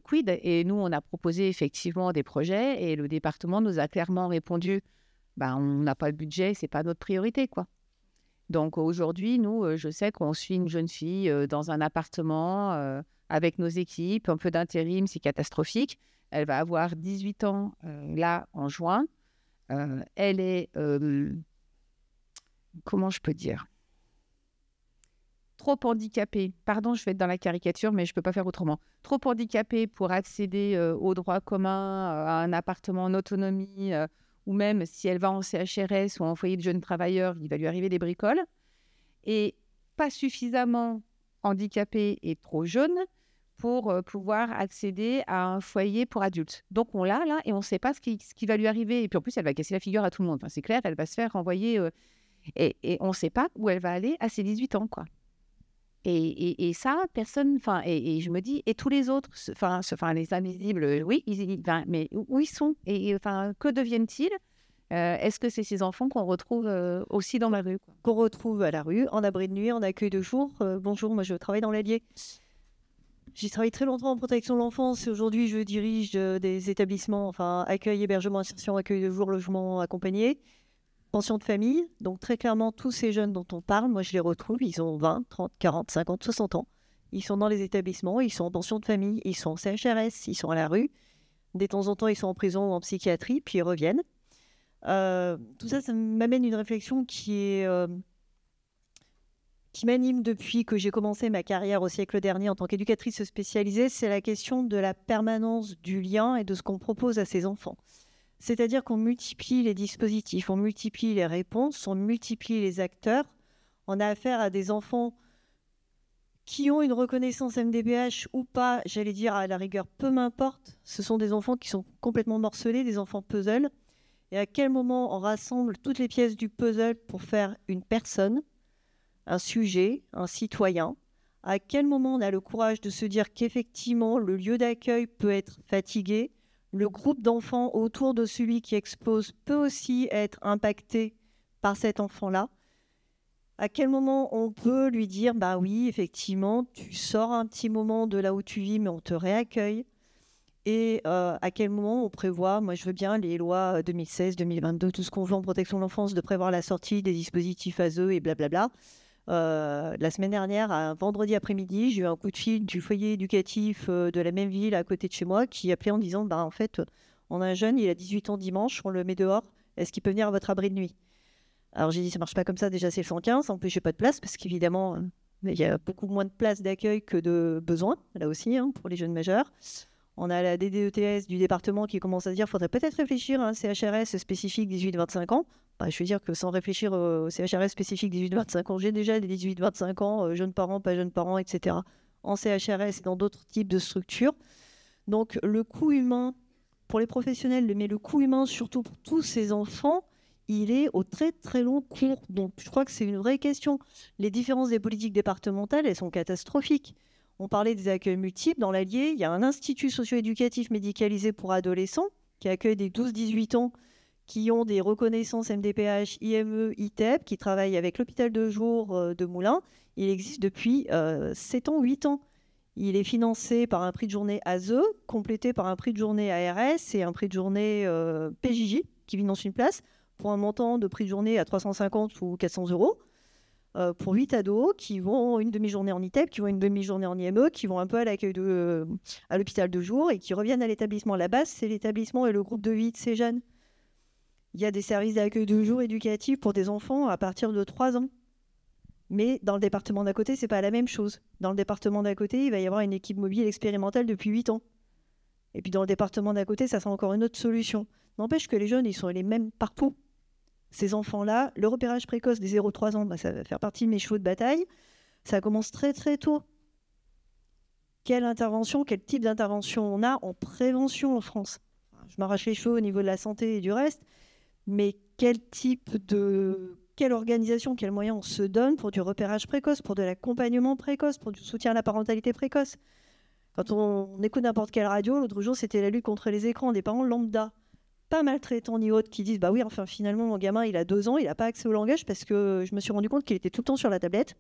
quid? Et nous, on a proposé effectivement des projets et le département nous a clairement répondu on n'a pas le budget, ce n'est pas notre priorité, quoi. Donc aujourd'hui, nous, je sais qu'on suit une jeune fille dans un appartement avec nos équipes, un peu d'intérim, c'est catastrophique. Elle va avoir 18 ans là en juin. Elle est, comment je peux dire, trop handicapée. Pardon, je vais être dans la caricature, mais je ne peux pas faire autrement. Trop handicapée pour accéder aux droits communs, à un appartement en autonomie, ou même si elle va en CHRS ou en foyer de jeunes travailleurs, il va lui arriver des bricoles. Et pas suffisamment handicapée et trop jeune pour pouvoir accéder à un foyer pour adultes. Donc, on l'a là et on ne sait pas ce qui va lui arriver. Et puis, en plus, elle va casser la figure à tout le monde. Enfin, c'est clair, elle va se faire renvoyer et on ne sait pas où elle va aller à ses 18 ans, quoi. Et ça, personne... Et je me dis, et tous les autres, les invisibles, oui, mais où ils sont? Et que deviennent-ils? Est-ce que c'est ces enfants qu'on retrouve aussi dans la rue, quoi? Qu'on retrouve à la rue, en abri de nuit, en accueil de jour. Bonjour, moi je travaille dans l'Allier. J'ai travaillé très longtemps en protection de l'enfance et aujourd'hui je dirige des établissements, accueil, hébergement, insertion, accueil de jour, logement accompagné, pension de famille. Donc très clairement, tous ces jeunes dont on parle, moi je les retrouve, ils ont 20, 30, 40, 50, 60 ans. Ils sont dans les établissements, ils sont en pension de famille, ils sont en CHRS, ils sont à la rue. De temps en temps, ils sont en prison ou en psychiatrie, puis ils reviennent. Tout ça, ça m'amène une réflexion qui m'anime depuis que j'ai commencé ma carrière au siècle dernier en tant qu'éducatrice spécialisée, c'est la question de la permanence du lien et de ce qu'on propose à ces enfants. C'est-à-dire qu'on multiplie les dispositifs, on multiplie les réponses, on multiplie les acteurs. On a affaire à des enfants qui ont une reconnaissance MDPH ou pas, j'allais dire à la rigueur, peu m'importe. Ce sont des enfants qui sont complètement morcelés, des enfants puzzle. Et à quel moment on rassemble toutes les pièces du puzzle pour faire une personne, un sujet, un citoyen? À quel moment on a le courage de se dire qu'effectivement le lieu d'accueil peut être fatigué, le groupe d'enfants autour de celui qui expose peut aussi être impacté par cet enfant-là? À quel moment on peut lui dire oui, effectivement, tu sors un petit moment de là où tu vis, mais on te réaccueille? Et à quel moment on prévoit, moi je veux bien les lois 2016, 2022, tout ce qu'on veut en protection de l'enfance, de prévoir la sortie des dispositifs ASE et blablabla. La semaine dernière, un vendredi après-midi, j'ai eu un coup de fil du foyer éducatif de la même ville à côté de chez moi qui appelait en disant en fait, on a un jeune, il a 18 ans dimanche, on le met dehors, est-ce qu'il peut venir à votre abri de nuit? Alors j'ai dit, ça marche pas comme ça, déjà c'est le 115, en plus j'ai pas de place parce qu'évidemment, il y a beaucoup moins de places d'accueil que de besoins, là aussi, pour les jeunes majeurs. On a la DDETS du département qui commence à dire qu'il faudrait peut-être réfléchir à un CHRS spécifique 18-25 ans. Je veux dire que sans réfléchir au CHRS spécifique 18-25 ans, j'ai déjà des 18-25 ans, jeunes parents, pas jeunes parents, etc. en CHRS et dans d'autres types de structures. Donc le coût humain pour les professionnels, mais le coût humain surtout pour tous ces enfants, il est au très très long cours. Donc je crois que c'est une vraie question. Les différences des politiques départementales, elles sont catastrophiques. On parlait des accueils multiples. Dans l'Allier, il y a un institut socio-éducatif médicalisé pour adolescents qui accueille des 12-18 ans qui ont des reconnaissances MDPH, IME, ITEP, qui travaillent avec l'hôpital de jour de Moulins. Il existe depuis 7 ans, 8 ans. Il est financé par un prix de journée ASE, complété par un prix de journée ARS et un prix de journée PJJ qui finance une place pour un montant de prix de journée à 350 ou 400 euros. Pour 8 ados qui vont une demi-journée en ITEP, qui vont une demi-journée en IME, qui vont un peu à l'accueil à l'hôpital de jour et qui reviennent à l'établissement. La base, c'est l'établissement et le groupe de vie de ces jeunes. Il y a des services d'accueil de jour éducatifs pour des enfants à partir de 3 ans. Mais dans le département d'à côté, ce n'est pas la même chose. Dans le département d'à côté, il va y avoir une équipe mobile expérimentale depuis 8 ans. Et puis dans le département d'à côté, ça sera encore une autre solution. N'empêche que les jeunes, ils sont les mêmes partout. Ces enfants-là, le repérage précoce des 0-3 ans, ça va faire partie de mes chevaux de bataille. Ça commence très très tôt. Quelle intervention, quel type d'intervention on a en prévention en France? Je m'arrache les cheveux au niveau de la santé et du reste, mais quelle organisation, quels moyens on se donne pour du repérage précoce, pour de l'accompagnement précoce, pour du soutien à la parentalité précoce? Quand on écoute n'importe quelle radio, l'autre jour, c'était la lutte contre les écrans des parents lambda, pas maltraitants ni autres, qui disent bah oui, enfin finalement mon gamin il a 2 ans, il n'a pas accès au langage parce que je me suis rendu compte qu'il était tout le temps sur la tablette.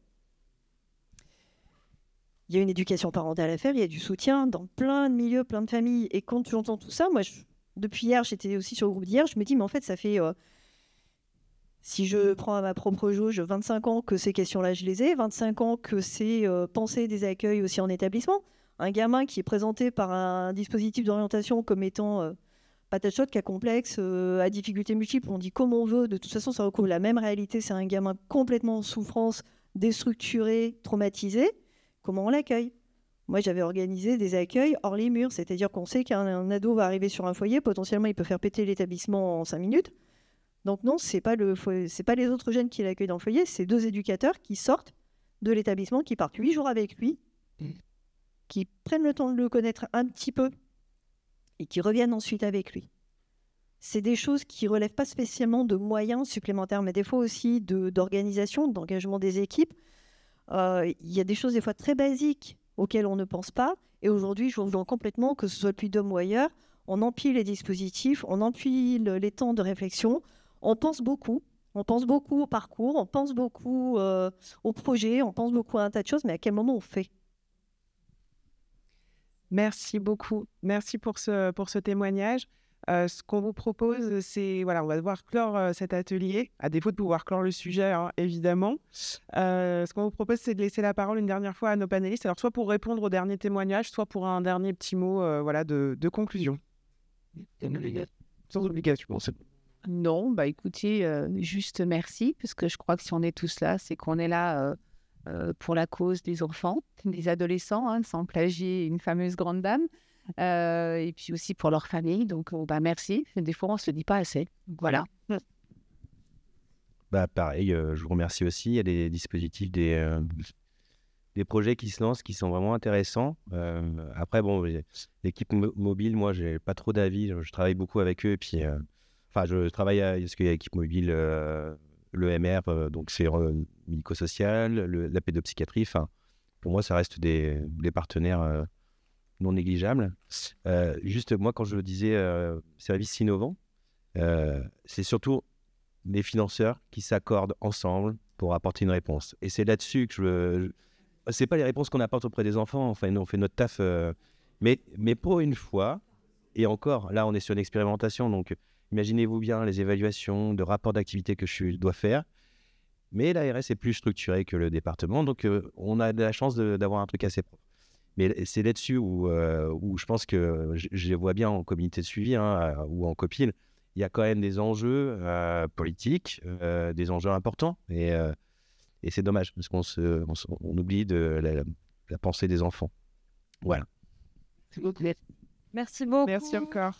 Il y a une éducation parentale à faire, il y a du soutien dans plein de milieux, plein de familles. Et quand j'entends tout ça, moi depuis hier, j'étais aussi sur le groupe d'hier, je me dis mais en fait ça fait, si je prends à ma propre jauge, 25 ans que ces questions-là je les ai, 25 ans que c'est penser des accueils aussi en établissement. Un gamin qui est présenté par un dispositif d'orientation comme étant patate chaude, cas complexe, à difficultés multiples, on dit comme on veut, de toute façon ça recouvre la même réalité, c'est un gamin complètement en souffrance, déstructuré, traumatisé. Comment on l'accueille? Moi j'avais organisé des accueils hors les murs, c'est-à-dire qu'on sait qu'un ado va arriver sur un foyer, potentiellement il peut faire péter l'établissement en 5 minutes. Donc non, c'est pas les autres jeunes qui l'accueillent dans le foyer, c'est 2 éducateurs qui sortent de l'établissement, qui partent 8 jours avec lui, qui prennent le temps de le connaître un petit peu et qui reviennent ensuite avec lui. C'est des choses qui ne relèvent pas spécialement de moyens supplémentaires, mais des fois aussi d'organisation, d'engagement des équipes. Il y a des choses des fois très basiques auxquelles on ne pense pas. Et aujourd'hui, je vous rejoins complètement, que ce soit depuis Puy-de-Dôme ou ailleurs, on empile les dispositifs, on empile les temps de réflexion, on pense beaucoup au parcours, on pense beaucoup au projet, on pense beaucoup à un tas de choses, mais à quel moment on fait? Merci beaucoup. Merci pour ce témoignage. Ce qu'on vous propose, c'est, voilà, on va devoir clore cet atelier, à défaut de pouvoir clore le sujet, hein, évidemment. Ce qu'on vous propose, c'est de laisser la parole une dernière fois à nos panélistes, alors soit pour répondre au dernier témoignage, soit pour un dernier petit mot voilà, de conclusion. Sans obligation. Non, bah écoutez, juste merci, parce que je crois que si on est tous là, c'est qu'on est là pour la cause des enfants, des adolescents, hein, sans plagier une fameuse grande dame. Et puis aussi pour leur famille, donc bah merci. Des fois on se le dit pas assez, voilà. Bah pareil, je vous remercie aussi. Il y a des dispositifs, des projets qui se lancent, qui sont vraiment intéressants. Après bon, l'équipe mobile, moi j'ai pas trop d'avis. Je travaille beaucoup avec eux, et puis enfin je travaille parce qu'il y a l'équipe mobile, l'EMR, donc c'est médico-social, la pédopsychiatrie. Enfin pour moi ça reste des partenaires non négligeable. Juste, moi, quand je disais service innovant, c'est surtout les financeurs qui s'accordent ensemble pour apporter une réponse. Et c'est là-dessus que c'est pas les réponses qu'on apporte auprès des enfants, enfin, on fait notre taf. Mais pour une fois, et encore, là, on est sur une expérimentation, donc imaginez-vous bien les évaluations de rapports d'activité que je dois faire. Mais l'ARS est plus structurée que le département, donc on a de la chance d'avoir un truc assez propre. Mais c'est là-dessus où je pense que je vois bien en comité de suivi ou en copil, il y a quand même des enjeux politiques, des enjeux importants. Et c'est dommage, parce qu'on oublie de la pensée des enfants. Voilà. Merci beaucoup. Merci encore.